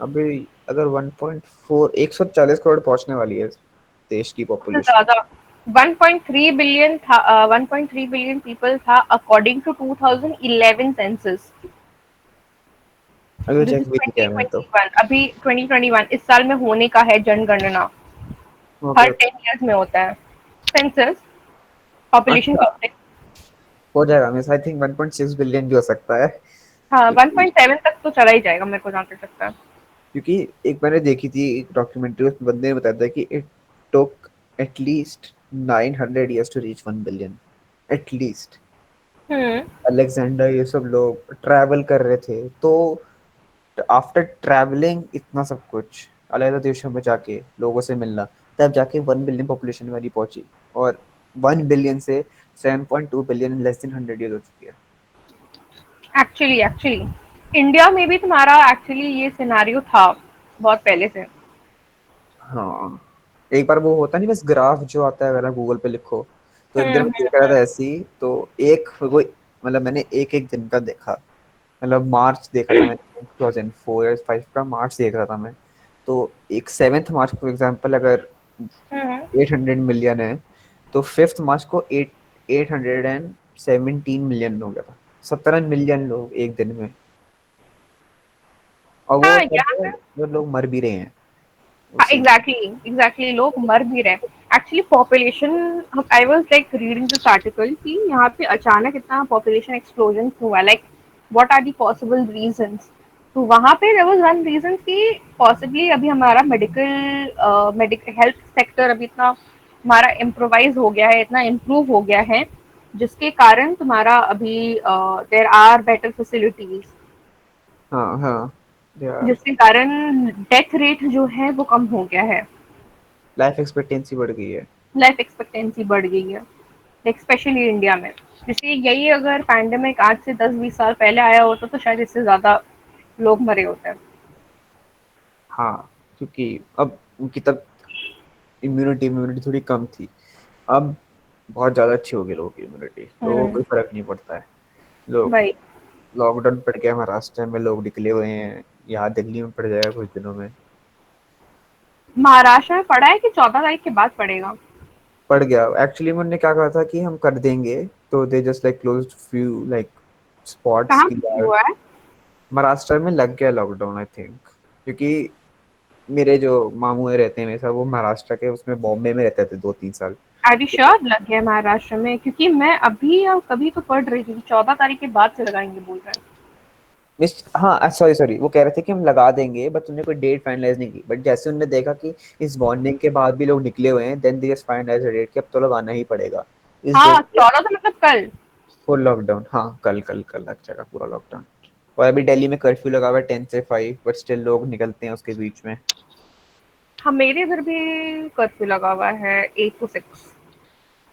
अभी अगर 140 करोड़ पहुंचने वाली है देश की सबसे पॉपुलेशन। ज्यादा 1.3 बिलियन था, 1.3 बिलियन पीपल था अकॉर्डिंग टू 2011 सेंसस। अगर दिस इज चेक भी नहीं किया मैंने तो। 2021, अभी 2021 इस साल में होने का है जनगणना। ओके हर ओके। 10 इयर्स में होता है सेंसस, पॉपुलेशन अच्छा, काउंटिंग। हो जाएगा, मैं आई थिंक 1.6 बिलियन भी हो सकता है, हाँ, क्योंकि 1.7 तक तो चला ही जाएगा मेरे को जहाँ तक लगता है। क्योंकि एक मैंने देखी थी एक डॉक्यूमेंट्री, उस बंदे ने बताया था कि it took at least 900 years to reach 1 billion, at least. Hmm. Alexander ये सब लोग ट्रैवल कर रहे थे, तो आफ्टर ट्रैवलिंग इतना सब कुछ अलग अलग देशों में जाके लोगों से मिलना, तब जाके 1 बिलियन पॉपुलेशन वाली पहुंची। और 1 बिलियन से 7.2 billion in less than 100 years हो चुकी है। एक्चुअली इंडिया में भी तुम्हारा एक्चुअली ये सिनारियो था बहुत पहले से। हाँ, एक बार वो होता नहीं बस ग्राफ जो आता है अगर आप गूगल पे लिखो, तो एक दिन मैं देख रहा हम्म। था ऐसे ही, तो एक वो मतलब मैंने एक एक दिन का देखा, मतलब मार्च देखा था मैंने 2004 या 5 का मार्च देख रहा था मैं। तो एक 7th मार्च फॉर एग्जांपल अगर हम्म। 800 million है, तो 5th मार्च को 817 million हो गया था, 17 मिलियन लोग एक दिन में। और वो हाँ, तब यहाँ पे वो लोग मर भी रहे हैं हाँ, उसी। एग्जैक्टली एग्जैक्टली लोग मर भी रहे। Actually population, I was like reading this article कि यहाँ पे अचानक इतना पॉपुलेशन एक्सप्लोजन हुआ, like what are the possible reasons. तो वहाँ पे देयर वाज वन रीजन कि पॉसिबली अभी हमारा मेडिकल हेल्थ सेक्टर अभी इतना हमारा इम्प्रोवाइज हो गया है, इतना इम्प्रूव हो गया है, जिसके कारण तुम्हारा अभी देयर आर बेटर फैसिलिटीज, हाँ हाँ, यार जिसके कारण डेथ रेट जो है वो कम हो गया है, लाइफ एक्सपेक्टेंसी बढ़ गई है। लाइफ एक्सपेक्टेंसी बढ़ गई है, स्पेशली इंडिया में। जैसे यही अगर पैंडेमिक आज से 10-20 साल पहले आया होता तो शायद इससे ज्यादा लोग मरे होते हैं। हाँ, क्योंकि अब उनकी तब इम्यूनिटी इम्यूनिटी थोड़ी कम थी। अब बहुत ज़्यादा अच्छी हो गई लोगों की इम्यूनिटी, तो हम्म। कोई फर्क नहीं पड़ता है। लोग भाई, लॉकडाउन पड़ गया महाराष्ट्र में, लोग निकले हुए हैं, यहाँ दिल्ली में पड़ जाएगा कुछ दिनों में। महाराष्ट्र में पड़ा है कि 14 तारीख के बाद पड़ेगा? पड़ गया एक्चुअली, उन्होंने क्या कहा था कि हम कर देंगे, तो they just like closed few like spots कहाँ की पे यार। हुआ है? महाराष्ट्र में लग गया लॉकडाउन आई थिंक, क्योंकि मेरे जो मामू है रहते हैं मेरे साथ, वो महाराष्ट्र के उसमें बॉम्बे में रहते थे 2-3 साल। आर यू श्योर लग गया है महाराष्ट्र में? क्योंकि मैं अभी या कभी तो पढ़ रही थी 14 तारीख के बाद से लगाएंगे बोल रहे हैं। मिस हाँ, सॉरी सॉरी, वो कह रहे थे कि हम लगा देंगे, बट उन्होंने कोई डेट फाइनलाइज नहीं की। बट जैसे उन्होंने देखा कि इस वार्निंग के बाद भी लोग निकले हुए हैं, then they just finalize date कि अब तो लगाना ही पड़ेगा इस डेट हाँ, पे। 14 तो मतलब कल। फुल लॉकडाउन, हाँ कल कल कल लग जाएगा पूरा लॉकडाउन। और अभी दिल्ली में कर्फ्यू लगा हुआ है 10 से 5, बट स्टिल लोग निकलते हैं उसके बीच में। हाँ, मेरे इधर भी कर्फ्यू लगा हुआ है 8 to 6।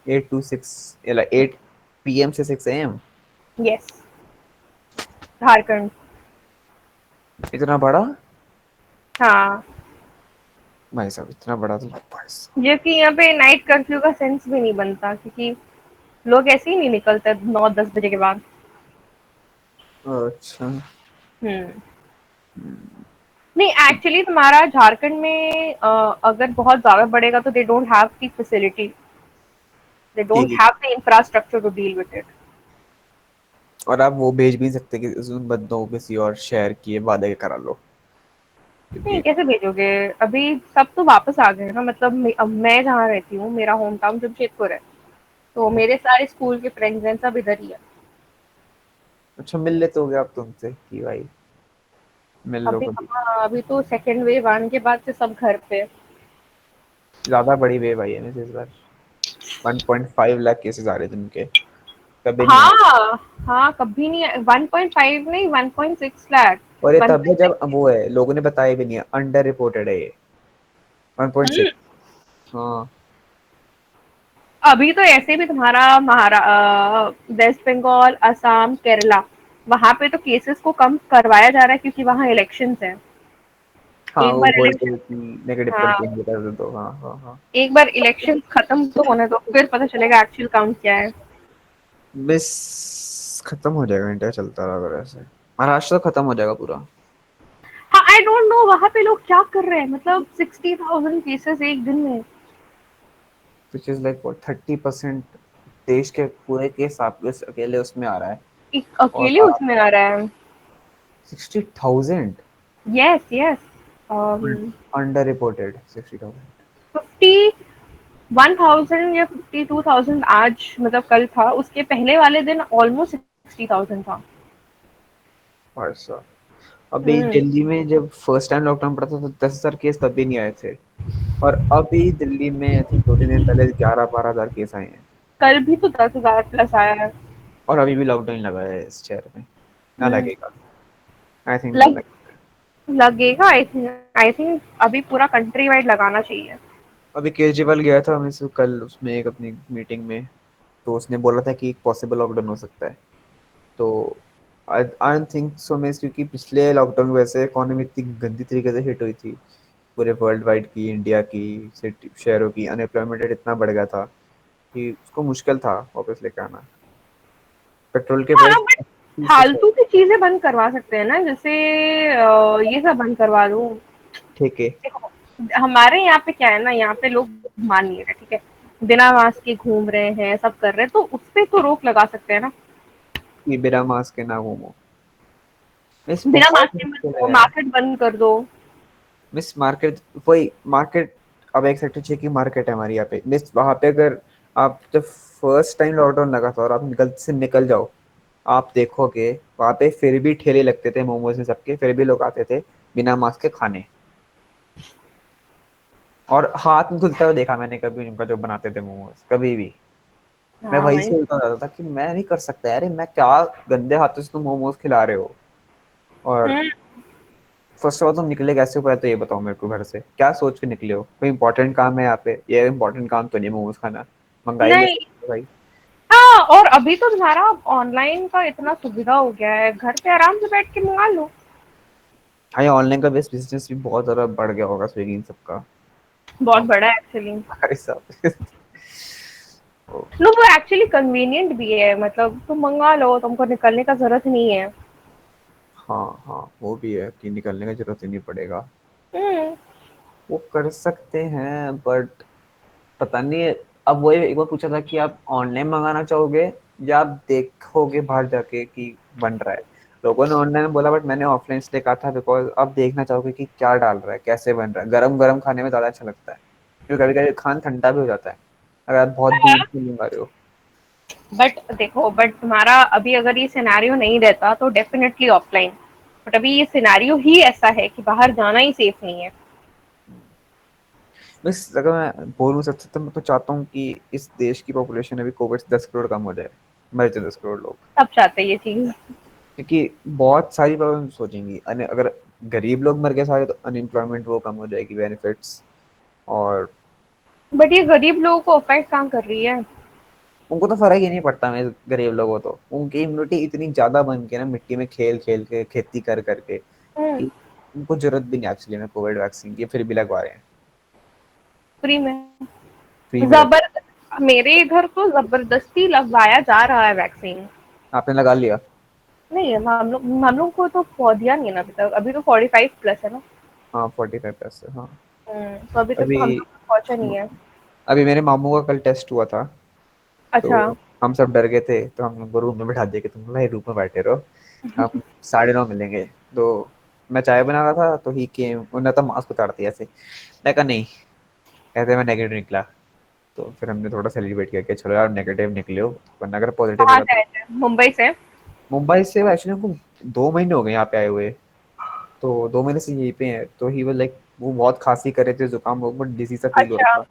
8 to 6, 8 PM से 6 AM। यस, झारखंड। इतना बड़ा? हाँ, भाई साहब इतना बड़ा तो भाई साहब। जबकि यहाँ पे नाइट कर्फ्यू का सेंस भी नहीं बनता, क्योंकि लोग ऐसे ही नहीं निकलते 9-10 बजे के बाद। अच्छा। हम्म। नहीं, एक्चुअली तुम्हारा झारखंड में अगर बहुत ज्यादा बढ़ेगा तो they don't have the facility, they don't ठीक। Have the infrastructure to deal with it. और आप वो भेज भी नहीं सकते कि उन बंदों को किसी और शहर की ये वादे करा लो, नहीं, क्योंकि कैसे भेजोगे? अभी सब तो वापस आ गए ना, मतलब अब मैं जहाँ रहती हूँ, मेरा होम टाउन जमशेदपुर है, तो मेरे सारे स्कूल के फ्रेंड्स हैं, सब इधर ही है। अच्छा, मिल लेते हो गए आप तुमसे कि भाई मिल लो अभी कभी। कहाँ, अभी तो सेकेंड वेव आने के बाद से सब घर पे। ज्यादा बड़ी वेव आई है ना इस बार, 1.5 लाख केसेस आ रहे थे उनके, कभी नहीं आए। हाँ, हाँ, कभी नहीं। 1.5 नहीं, 1.6 लाख। और ये तब भी जब 1.6। वो है, लोगों ने बताया भी नहीं है, अंडर रिपोर्टेड है ये 1.6। हाँ। अभी तो ऐसे भी तुम्हारा वेस्ट बंगाल, असम, केरला, वहां पे तो केसेस को कम करवाया जा रहा है क्योंकि वहां इलेक्शंस हैं। हाँ, एक वो बार बोल इलेक्शन रहे थे कि नेगेटिव हाँ, कंटेन बता दो, हाँ हाँ हाँ। एक बार इलेक्शन खत्म तो होने दो, फिर पता चलेगा एक्चुअल काउंट क्या है। बस खत्म हो जाएगा, इंडिया चलता रहा अगर ऐसे, महाराष्ट्र तो खत्म हो जाएगा पूरा। हाँ, आई डोंट नो वहां पे लोग क्या कर रहे हैं, मतलब 60,000 केसेस एक दिन में। विच इज लाइक 30% देश के पूरे केस आप बस अकेले उसमें आ रहा है। एक और अकेले उसमें आ रहा है। 60,000 यस, यस। Under reported 60,000। 50, 1000 या 52,000 आज मतलब कल था, उसके पहले वाले दिन ऑलमोस्ट 60,000 था। ऐसा। अभी हम्म। दिल्ली में जब फर्स्ट टाइम लॉकडाउन पड़ा था तो 10,000 केस तब भी नहीं आए थे, और अभी दिल्ली में आई थिंक 2-3 दिन पहले 11-12 हजार केस आए हैं। कल भी तो 10,000 प्लस आया है। और अभी भी लॉकडाउन लगा है इस शहर में। ना हम्म। लगेगा। आई थिंक ना लग लगेगा। लगेगा, आई थिंक अभी पूरा कंट्री वाइड लगाना चाहिए। अभी केजरीवाल गया था मैं से कल उसमें एक अपनी मीटिंग में, तो उसने बोला था कि एक पॉसिबल लॉकडाउन हो सकता है। तो आई आई डोंट थिंक सो मैं, क्योंकि पिछले लॉकडाउन में वैसे इकोनॉमी इतनी गंदी तरीके से हिट हुई थी पूरे वर्ल्ड वाइड की, इंडिया की, सिटी शहरों की, अनएम्प्लॉयमेंट रेट इतना बढ़ गया था कि उसको मुश्किल था वापस लेके आना। पेट्रोल के हाँ प्राइस बट 30 से फालतू की चीजें बंद करवा सकते हैं ना, जैसे ये सब बंद करवा दो। ठेके। देखो, हमारे यहाँ पे क्या है ना, यहाँ पे लोग मान नहीं रहे, ठीक है, बिना मास्क के घूम रहे हैं, सब कर रहे हैं, तो उस पे तो रोक लगा सकते हैं ना। कि बिना मास्क के ना घूमो। मिस बिना बहुत मास्क के मत मुश्किल घूमो, है। मार्केट बंद कर दो। मिस मार्केट, वही मार्केट। अब एक सेक्टर चाहिए कि मार्केट है हमारे यहाँ पे मिस, वहाँ पे अगर आप जब फर्स्ट टाइम लॉकडाउन लगा था और आप गलती से निकल जाओ, आप देखोगे वहाँ पे फिर भी ठेले लगते थे मोमोज में सबके, फिर भी लोग आते थे बिना मास्क के खाने। और हाथ नहीं धुलता हुआ देखा मैंने कभी उनका, जो बनाते थे मोमोज कभी भी। मैं हाँ वही भाई। सोचता रहता था कि मैं नहीं कर सकता यार, मैं क्या गंदे हाथों से तुम मोमोज खिला रहे हो। और हम्म। फर्स्ट ऑफ ऑल तुम निकले कैसे हो, पहले तो ये बताओ मेरे को, घर से क्या सोच के निकले हो? कोई इंपॉर्टेंट काम है यहाँ पे? ये इंपॉर्टेंट काम तो नहीं मोमोज खाना। महंगाई में नहीं। भाई। हाँ, और अभी तो तुम्हारा ऑनलाइन का इतना सुविधा हो गया है, घर पे आराम से बैठ के मंगा लो। हाँ, ये ऑनलाइन का बेस्ट बिजनेस भी बहुत ज्यादा बढ़ गया होगा, स्विगी इन सबका। बहुत हाँ, बड़ा है एक्चुअली। भाई साहब। ओ, नो, वो एक्चुअली कन्वीनियंट भी है, मतलब तुम मंगा लो, तुमको निकलने का जरूरत नहीं है। हाँ हाँ, वो भी है कि निकलने का जरूरत ही नहीं पड़ेगा। हम्म। वो कर सकते हैं बट पता नहीं। अब वही एक बार पूछा था कि आप ऑनलाइन मंगाना चाहोगे या आप देखोगे बाहर जाके कि बन रहा है। लोगों ने ऑनलाइन बोला बट मैंने ऑफलाइन इसलिए कहा था बिकॉज आप देखना चाहोगे कि क्या डाल रहा है, कैसे बन रहा है। गरम गरम खाने में ज़्यादा अच्छा लगता है, क्योंकि कभी कभी खाना ठंडा भी हो जाता है अगर आप बहुत दूर से मंगा रहे हो। बट देखो, बट तुम्हारा अभी अगर ये सिनेरियो नहीं रहता तो डेफिनेटली ऑफलाइन। बट अभी ये सिनेरियो ही ऐसा है कि बाहर जाना ही सेफ नहीं है। बस अगर मैं बोलूँ सबसे, तो मैं तो चाहता हूँ कि इस देश की पॉपुलेशन अभी कोविड से 10 करोड़ कम हो जाए, मर जाए 10 करोड़ लोग। सब चाहते हैं ये चीज। क्योंकि बहुत सारी प्रॉब्लम सोचेंगी, अगर गरीब लोग मर गए सारे तो अनएम्प्लॉयमेंट वो कम हो जाएगी, बेनिफिट्स। और बट ये गरीब लोगों को अफेक्ट कहाँ कर रही है। उनको तो फर्क ही नहीं पड़ता। मैं गरीब लोगों, तो उनकी इम्यूनिटी इतनी ज्यादा बन के ना, मिट्टी में खेल खेल के, खेती कर करके, हम्म। कि उनको जरूरत भी नहीं एक्चुअली में कोविड वैक्सीन की, फिर भी लगवा रहे हैं। फ्री में। फ्री में लग। जबर मेरे इधर तो जबरदस्ती लगवाया जा रहा है वैक्सीन। आपने लगा लिया? नहीं, हम लोग को तो दिया नहीं है ना अभी तक, अभी तो 45 प्लस है ना। हाँ, 45 से, हाँ। तो अभी तक तो अभी हम लोग को पहुंचा नहीं है। अभी मेरे मामू का कल टेस्ट हुआ था। अच्छा। तो हम सब डर गए थे, तो हम लोग को रूम में बिठा दिया कि तुम भाई रूम में बैठे रहो, हम 9:30 मिलेंगे। तो मैं चाय बना रहा था तो ही केम, उन्होंने तो मास्क उतार दिया ऐसे। मैं कहा नहीं, कहते मैं नेगेटिव निकला। तो फिर हमने थोड़ा सेलिब्रेट किया कि चलो यार नेगेटिव निकले हो, वरना अगर पॉजिटिव कहाँ होता से तो। आए थे, मुंबई से? मुंबई से एक्चुअली हमको 2 महीने हो गए यहाँ पे आए हुए। तो 2 महीने से यहीं पे हैं, तो ही वो लाइक वो बहुत खांसी कर रहे थे, जुकाम हो, बट डिजीज सा फील हो अच्छा। रहा था।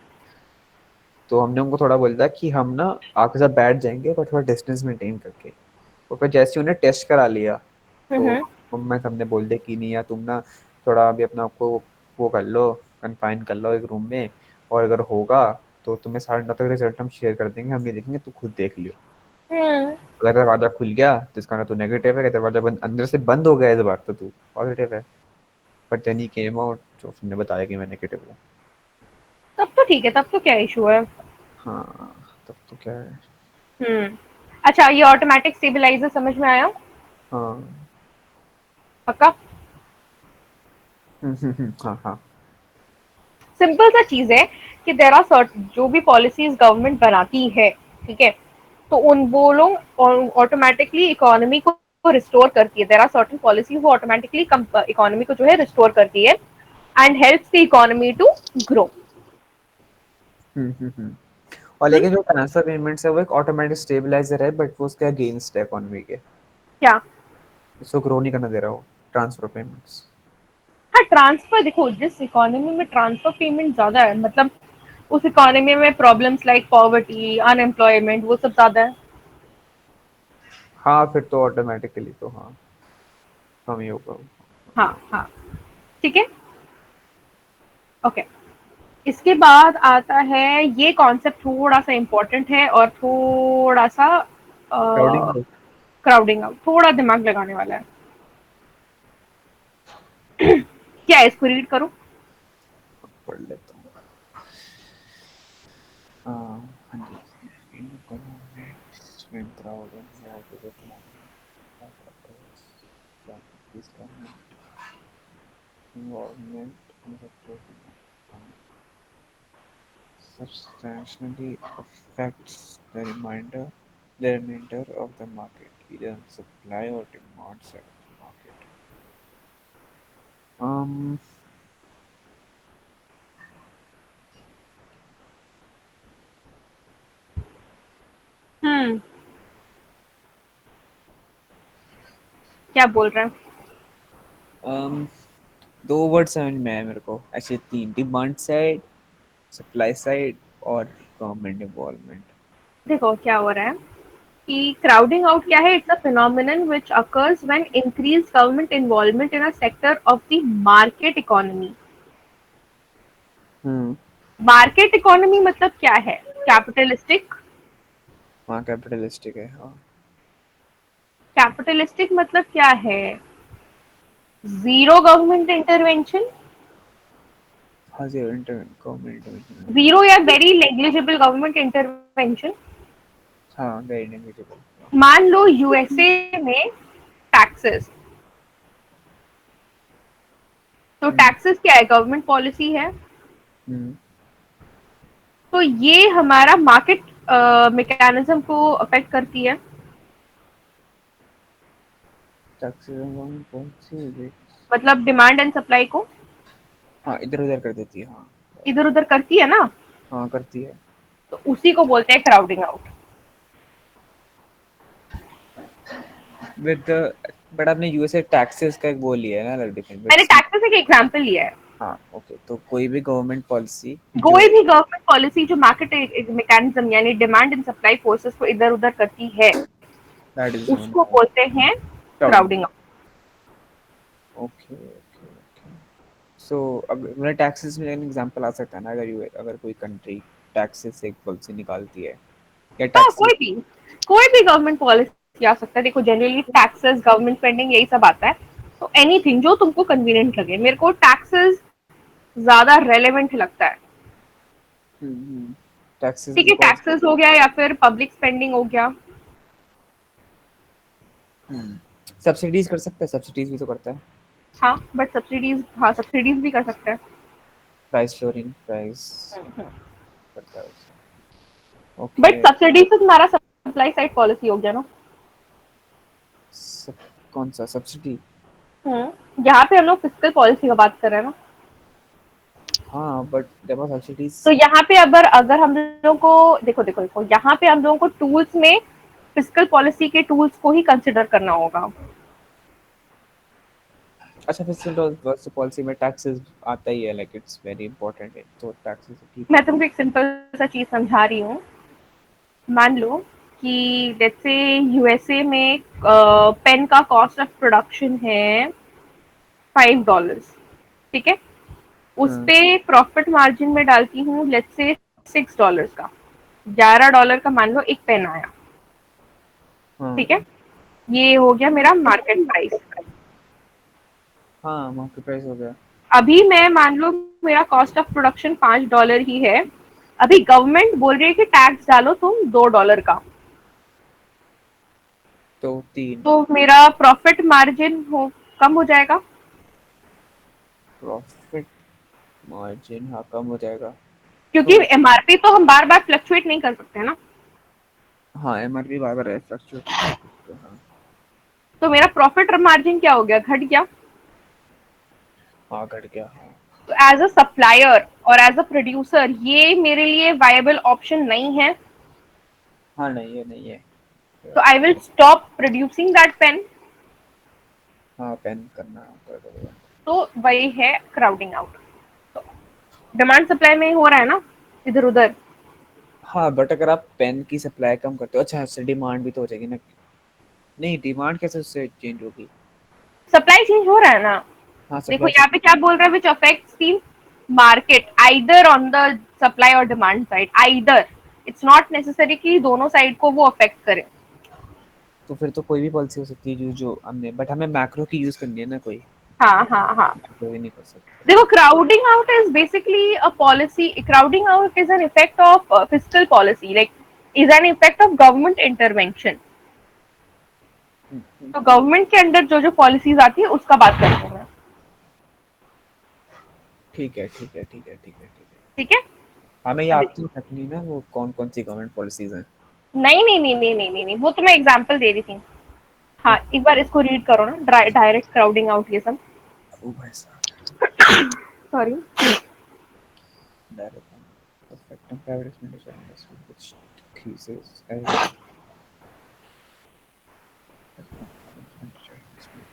तो हमने उनको थोड़ा बोल दिया कि हम ना आपके साथ बैठ जाएंगे पर थोड़ा डिस्टेंस मेंटेन करके। तो फिर जैसे ही उन्हें टेस्ट करा लिया, तो हम्म। मम्मा सबने बोल दिया कि नहीं यार तुम ना थोड़ा अभी अपना आपको वो कर लो, कन्फाइन कर लो एक रूम में, और अगर होगा तो तुम्हें 9:30 तक रिजल्ट हम शेयर कर देंगे, हम ये देखेंगे, तू खुद देख लियो। हम्म। अगर दरवाजा खुल गया तो इसका ना तो नेगेटिव है, अगर दरवाजा बंद अंदर से बंद हो गया इस बार तो तू पॉजिटिव है। But then he came out, तो उसने बताया कि मैं नेगेटिव हूँ। तब तो ठीक है, तब तो क्या इशू है। हाँ, तब तो क्या है। हम्म। अच्छा, ये ऑटोमेटिक स्टेबलाइजर समझ में आया? हाँ। पक्का? हाँ हाँ। सिंपल सा चीज है कि देर आर सर्ट जो भी पॉलिसीज गवर्नमेंट बनाती है, ठीक है, तो उन वो लोग ऑटोमेटिकली इकोनॉमी को रिस्टोर करती है। देर आर सर्टन पॉलिसीज वो ऑटोमेटिकली इकोनॉमी को जो है रिस्टोर करती है and helps the economy to grow. Hmm. और लेकिन जो ट्रांसफर पेमेंट्स है वो एक ऑटोमेटिक स्टेबलाइजर है, बट वो उसके अगेंस्ट है इकोनॉमी के, क्या? उसको ग्रो नहीं करना दे रहा हो ट्रांसफर पेमेंट्स। हाँ, ट्रांसफर देखो, जिस इकोनॉमी में ट्रांसफर पेमेंट ज्यादा है, मतलब उस इकोनॉमी में प्रॉब्लम्स लाइक पॉवर्टी, अनएम्प्लॉयमेंट, वो सब ज्यादा है। हाँ फिर तो ऑटोमेटिकली तो हाँ कम ही होगा। हाँ हाँ, ठीक है, ओके। इसके बाद आता है, ये कॉन्सेप्ट थोड़ा सा इम्पोर्टेंट है और थोड़ा सा क्राउडिंग को क्राउडिंग आउट, थोड़ा दिमाग लगाने वाला है। क्या है, इसको रीड करो। पढ़ लेता हूँ। हाँ जी। Economics with crowding out of economy occurs when this government involvement in the closing substantially affects the remainder of the market, either on supply or demand side of the market. Um, हम्म, क्या बोल रहे हैं? um, दो word समझ में आए मेरे को, एक्चुअली तीन, डिमांड साइड, सप्लाई साइड और गवर्नमेंट इन्वॉल्वमेंट। देखो क्या हो रहा है कि क्राउडिंग आउट क्या है, it's a phenomenon which occurs when increase government involvement in a sector of the market economy. Hmm. Market economy मतलब क्या है? कैपिटलिस्टिक। हाँ कैपिटलिस्टिक है हाँ। कैपिटलिस्टिक मतलब क्या है? जीरो गवर्नमेंट इंटरवेंशन, हाँ जीरो गवर्नमेंट इंटरवेंशन। जीरो या वेरी नेग्लिजिबल गवर्नमेंट इंटरवेंशन। हाँ वेरी नेग्लिजिबल। मान लो यूएसए में टैक्सेस, तो हम्म टैक्सेस क्या है? गवर्नमेंट पॉलिसी है। हम्म। तो ये हमारा मार्केट मैकेनिज्म को अफेक्ट करती है। Taxes government policy. मतलब डिमांड एंड सप्लाई को हाँ इधर उधर कर देती है हाँ। इधर उधर करती है ना, हाँ करती है। तो उसी को बोलते हैं क्राउडिंग आउट। विद बट आपने यूएसए टैक्सेस का एक वो लिया है ना, अलग डिफरेंट मैंने विद। टैक्सेस एक एग्जांपल लिया है। हाँ ओके, तो कोई भी गवर्नमेंट पॉलिसी जो। कोई भी गवर्नमेंट पॉलिसी जो मार्केट मैकेनिज्म यानी डिमांड एंड सप्लाई फोर्सेस को इधर उधर करती है, दैट इज नोन उसको बोलते हैं crowding. Crowding out. Okay okay okay. So अब मतलब टैक्सेस में एग्जांपल आ सकता है ना, अगर कोई कंट्री टैक्सेस से एक पॉलिसी निकालती है या हाँ, टैक्सेस। कोई भी गवर्नमेंट पॉलिसी आ सकता है। देखो जनरली टैक्सेस, गवर्नमेंट स्पेंडिंग, यही सब आता है। तो एनीथिंग जो तुमको कन्वीनियंट लगे, मेरे को टैक्सेस ज्यादा रेलेवेंट लगता है। टैक्सेस ठीक है, बिकॉज। टैक्सेस हो गया या फिर पब्लिक स्पेंडिंग हो गया। सब्सिडीज कर सकते हैं, सब्सिडीज भी तो करता है। हाँ बट सब्सिडीज, हाँ सब्सिडीज भी कर सकते हैं। प्राइस फ्लोरिंग प्राइस करता है उससे। But okay. सब्सिडीज तो तुम्हारा सप्लाई साइड पॉलिसी हो गया ना। सब, कौन सा सब्सिडी? यहाँ पे हम लोग फिस्कल पॉलिसी का बात कर रहे हैं ना। हाँ बट देखो सब्सिडीज। तो यहाँ पे अगर अगर हम लोगों को, देखो यहाँ पे हम लोगों को टूल्स में फिस्कल पॉलिसी के टूल्स को ही कंसिडर करना होगा। अच्छा फिस्कल पॉलिसी में टैक्सेस आता ही है, लाइक इट्स वेरी इंपॉर्टेंट है, तो टैक्सेस ठीक है। मैं तुमको एक सिंपल सा चीज समझा रही हूँ। मान लो कि लेट्स से यूएसए में पेन का कॉस्ट ऑफ प्रोडक्शन है $5, ठीक है। उस हाँ पे प्रॉफिट मार्जिन में डालती हूँ लेट्स से $6 का, $11 का मान लो एक पेन आया, हाँ ठीक है। ये हो गया मेरा मार्केट प्राइस। हाँ मार्केट प्राइस हो गया। अभी मैं मान लो मेरा कॉस्ट ऑफ प्रोडक्शन $5 ही है। अभी गवर्नमेंट बोल रही है कि टैक्स डालो तुम $2 का, तो तीन। तो मेरा प्रॉफिट मार्जिन हो कम हो जाएगा। प्रॉफिट मार्जिन हाँ कम हो जाएगा। क्योंकि तो एमआरपी तो हम बार बार फ्लक्चुएट नहीं कर सकते ना। हाँ एमआरपी बार बार फ्लक्चुएट नहीं कर सकते हाँ। तो मेरा प्रॉफिट मार्जिन क्या हो गया? घट गया। हाँ घट गया हाँ। तो एज अ सप्लायर और एज अ प्रोड्यूसर ये मेरे लिए वायबल ऑप्शन नहीं है, हाँ नहीं ये नहीं है। तो I will stop producing that pain. हाँ पेन करना कर दो बंद। तो वही है क्राउडिंग आउट। तो डिमांड सप्लाई में ही हो रहा है ना, इधर उधर। हाँ बट अगर आप पेन की सप्लाई कम करते हो, अच्छा उससे डिमांड भी तो हो जाएगी ना। नहीं डिमांड कैसे उससे चेंज होगी। सप्लाई चेंज हो रहा है ना। हाँ देखो सप्लाई से। यहाँ पे क्या बोल रहा है, which affects the market either on the supply और demand side, either. It's not necessary कि दोनों साइड को वो अफेक्ट करे। तो फिर तो कोई भी पॉलिसी हो सकती है जो जो हमने, बट हमें मैक्रो की यूज करनी है ना कोई। हाँ हाँ हाँ। कोई नहीं कर सकते। देखो crowding out is basically a policy, crowding out is an effect of fiscal policy, like is an effect of government intervention. तो गवर्नमेंट के अंडर जो जो पॉलिसीज आती है उसका बात करते हैं। ठीक है ठीक है ठीक है ठीक है ठीक है। ठीक है। हमें अभी याद तो रखनी ना वो कौन कौन सी गवर्नमेंट पॉलिसीज हैं। नहीं नहीं नहीं नहीं नहीं नहीं नहीं, वो तो मैं एग्जांपल दे रही थी। हाँ एक बार इसको रीड करो ना, डायरेक्ट क्राउडिंग आउट ये सब। ओ भाई साहब। Sorry. Direct effect on private expenditure investment which decreases as expenditure investment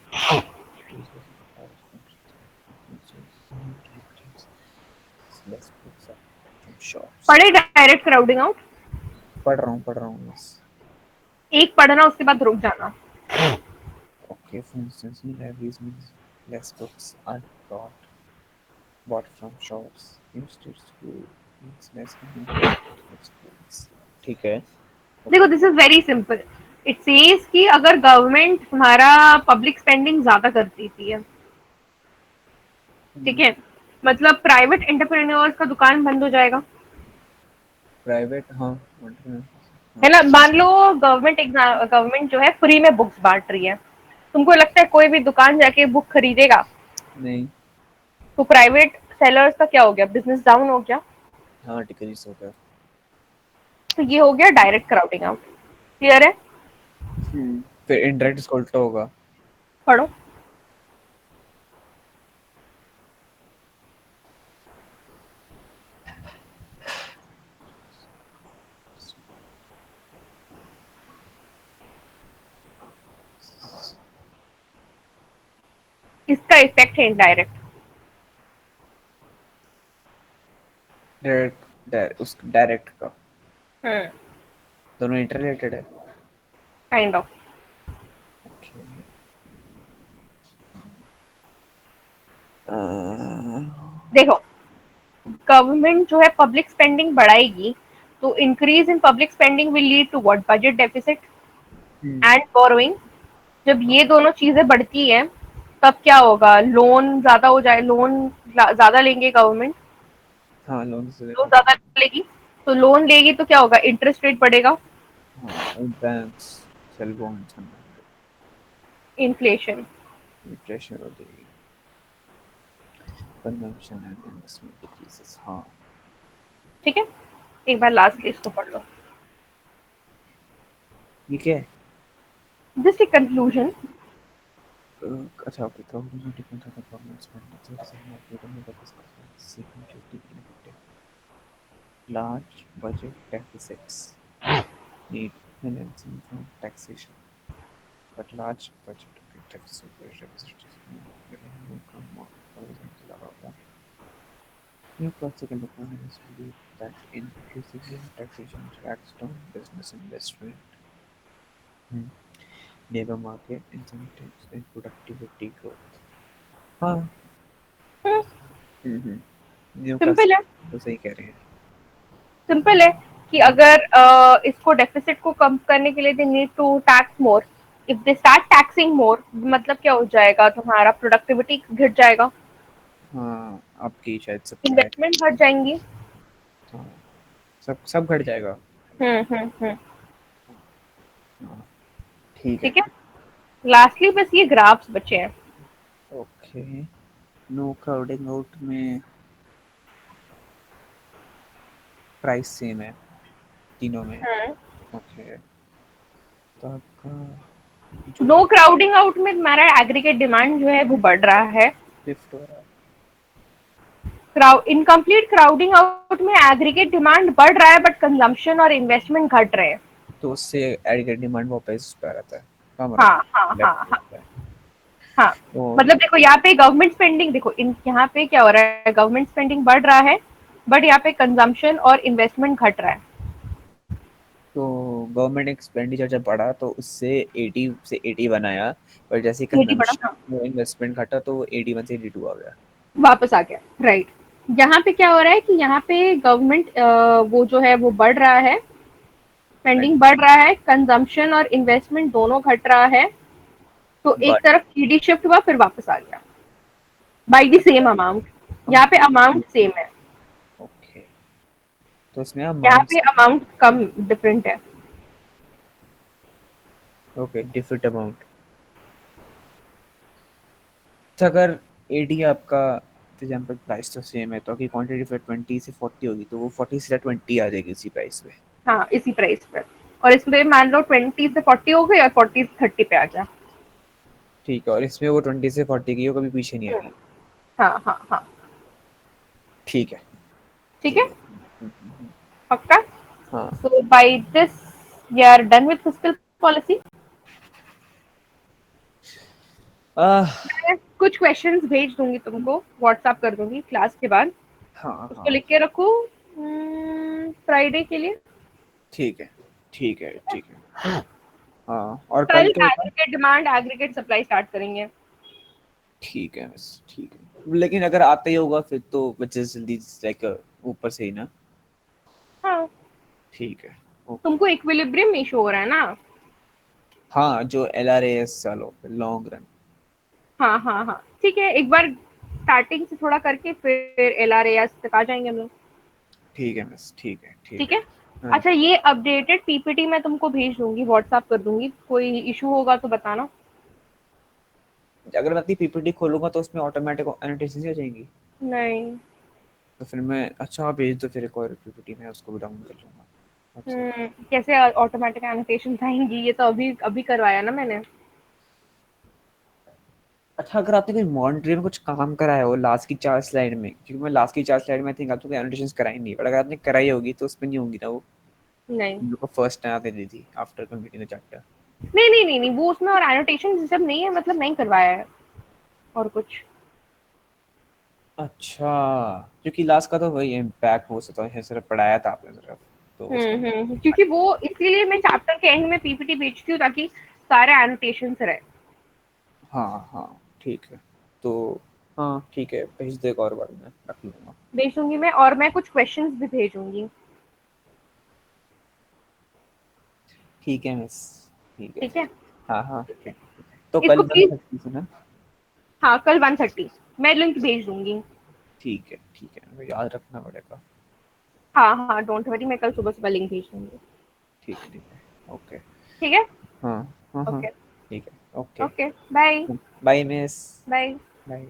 decreases private expenditure less books up from shops. पढ़े डायरेक्ट क्राउडिंग आउट। पढ़ रहा हूँ बस। एक पढ़ना उसके बाद रुक जाना। Okay, for instance, in libraries means less books are bought from shops. Instead, school means less money for schools. ठीक है। देखो Okay. This is very simple. It says कि अगर गवर्नमेंट हमारा पब्लिक स्पेंडिंग ज्यादा कर देती है, ठीक है, मतलब प्राइवेट एंटरप्रेन्योर्स का दुकान बंद हो जाएगा। प्राइवेट हाँ हाँ। है ना, मान लो गवर्नमेंट जो है फ्री में बुक्स बांट रही है, तुमको लगता है कोई भी दुकान जाके बुक खरीदेगा? नहीं। तो प्राइवेट सेलर्स का क्या हो गया, बिजनेस डाउन हो गया। हाँ डिक्रीज हो गया। तो ये हो गया डायरेक्ट क्राउडिंग आउट। क्लियर है? फिर इनडायरेक्ट इसका उल्टा होगा। पढ़ो। इसका इफेक्ट है इनडायरेक्ट। डायरेक्ट उस डायरेक्ट का हम्म। दोनों इंटररिलेटेड है। Kind of. ओके। देखो गवर्नमेंट जो है पब्लिक स्पेंडिंग बढ़ाएगी, तो increase in public spending will lead to what, budget deficit and borrowing. जब ये दोनों चीजें बढ़ती हैं तब क्या होगा, लोन ज्यादा हो जाए, लोन ज्यादा लेंगे गवर्नमेंट, हाँ लोन से लोन ज्यादा लेगी, तो लोन लेगी तो क्या होगा, इंटरेस्ट रेट बढ़ेगा, हाँ banks sell bonds inflation. Pressure हो जाएगी। Consumption and investment decreases. हाँ ठीक है, एक बार लास्ट इसको पढ़ लो। ये क्या है। Just a conclusion. अच्छा okay conclusion depend on the government spending some market में that is seeking to eliminate large budget deficits need financing from taxation but large budget deficit is revenue from more के अलावा होता है। New practical economists believe that increasing taxation drags down business investment, labor market incentives, and productivity growth. हाँ। New simple है। Classic तो सही कह रहे हैं। सिंपल है कि अगर इसको डेफिसिट को कम करने के लिए they need to tax more. If they start taxing more, मतलब क्या हो जाएगा, तुम्हारा प्रोडक्टिविटी घट जाएगा, हाँ आपकी शायद सप्लाई। इन्वेस्टमेंट घट जाएंगी। हाँ सब सब घट जाएगा। हम्म। हाँ ठीक है। ठीक है। लास्टली बस ये ग्राफ्स बचे हैं। ओके नो क्राउडिंग आउट में प्राइस सेम है तीनों में। ओके तो आपका जो नो क्राउडिंग आउट में तुम्हारा एग्रीगेट डिमांड जो है वो बढ़ रहा है। लिफ्ट हो रहा है। इनकम्प्लीट क्राउडिंग आउट में एग्रीगेट डिमांड बढ़ रहा है बट कंजम्पशन और इन्वेस्टमेंट घट रहे हैं। तो उससे एडिकेट डिमांड वापस पे रहता है, कम हो हाँ रहा हाँ है, हाँ लेफ्ट हाँ रहता है। हाँ। तो मतलब देखो यहाँ पे गवर्नमेंट स्पेंडिंग, देखो इन यहाँ पे क्या हो रहा है, गवर्नमेंट स्पेंडिंग बढ़ रहा है बट यहाँ पे कंजम्पशन और इन्वेस्टमेंट घट रहा है। तो गवर्नमेंट एक्सपेंडिचर जब बढ़ा तो उससे 80 से 80 बनाया, पर जैसे खेती बढ़ा, हाँ, कंजम्पशन इन्वेस्टमेंट घटा तो 81 से 82 आ गया। वापस आ गया, राइट। यहाँ पे क्या हो रहा है कि यहाँ पे गवर्नमेंट वो जो है वो बढ़ रहा है, स्पेंडिंग बढ़ रहा है, कंजम्पशन और इन्वेस्टमेंट दोनों घट रहा है। तो एक बट तरफ ईडी शिफ्ट हुआ फिर वापस आ गया बाई द सेम अमाउंट। यहाँ पे अमाउंट सेम है, ओके, तो इसमें यहाँ अमाउंट, पे अमाउंट कम डिफरेंट है। Okay different amount. तो अगर 80 आपका एग्जाम्पल प्राइस तो सेम है, तो अगर क्वांटिटी फिर 20 से 40 होगी तो वो 40 से 20 आ जाएगी उसी प्राइस पे। हाँ, इसी प्राइस पर। और इसमें मान लो 20 से 40 हो गई और 40 से 30 पे आ गया। ठीक है, और इसमें वो 20 से 40 की वो कभी पीछे नहीं आएगी। हाँ हाँ हाँ। ठीक है, ठीक है, ठीक है। पक्का। हाँ so by this we are done with fiscal policy. Ah, मैं कुछ क्वेश्चंस भेज दूंगी तुमको, व्हाट्सएप कर दूंगी क्लास के बाद, हाँ उसको हाँ लिख के रखो फ्राइडे के लिए। ठीक है, ठीक है, ठीक है। हाँ, और कल कल क्या होगा? Aggregate demand aggregate supply start करेंगे। ठीक है बस, ठीक है, लेकिन अगर आता ही होगा फिर तो बच्चे जल्दी लाइक ऊपर से ही ना। हाँ, ठीक है, ओके। तुमको इक्विलिब्रियम में शो हो रहा है ना। हाँ, जो LRAS चलो लॉन्ग रन। हाँ हाँ हाँ, ठीक है, एक बार स्टार्टिंग से थोड़ा करके फिर एल आर एस तक आ जाएंगे हम लोग। ठीक है बस, ठीक है, ठीक ठीक है। है। हाँ अच्छा, ये अपडेटेड पीपीटी मैं तुमको भेज दूंगी, व्हाट्सएप कर दूंगी, कोई इशू होगा तो बताना। अगर मैं अपनी PPT खोलूंगा तो उसमें ऑटोमेटिक एनोटेशन आ जाएंगी? नहीं। तो फिर मैं, अच्छा आप भेज दो फिर एक और PPT, मैं उसको भी डाउनलोड कर लूंगा। अच्छा, कैसे ऑटोमेटिक एनोटेशन आएंगी, ये तो अभी अभी करवाया ना मैंने। अच्छा अगर आपने कोई मॉनिटरी में कुछ काम कराया हो लास्ट की 4 स्लाइड में, क्योंकि मैं लास्ट की 4 स्लाइड में थिंक आपको एनोटेशंस कराई नहीं, बट अगर आपने कराई होगी तो उसमें नहीं होंगी ना वो। नहीं हम लोग को फर्स्ट टाइम आपने दी थी आफ्टर कंप्लीटिंग द चैप्टर। नहीं नहीं नहीं नहीं, वो उसमें और एनोटेशन सब नहीं है, मतलब नहीं करवाया है और कुछ। अच्छा, क्योंकि लास्ट का तो वही इम्पैक्ट हो सकता है, सिर्फ पढ़ाया था आपने सिर्फ, तो उसका क्योंकि वो इसीलिए मैं चैप्टर के एंड में पीपीटी भेजती हूँ ताकि सारे एनोटेशन रहे। हाँ हाँ ठीक है, तो हाँ ठीक है, भेज दो एक और बार, मैं रख लूंगा। भेजूंगी मैं, और मैं कुछ क्वेश्चंस भी भेजूंगी। ठीक है मिस, ठीक है। ठीक है, हाँ हाँ ठीक है, तो इसको कल प्लीज। 1:30 से ना? हाँ, कल 1:30 मैं लिंक भेज दूंगी। ठीक है, ठीक है, मुझे याद रखना पड़ेगा। हाँ हाँ, डोंट वरी, मैं कल सुबह सुबह लिंक भेज दूंगी। ठीक है, ठीक है, ओके। ठीक है। हाँ हाँ हाँ, ओके। ठीक है, okay. Okay, bye. Bye miss. Bye. Bye.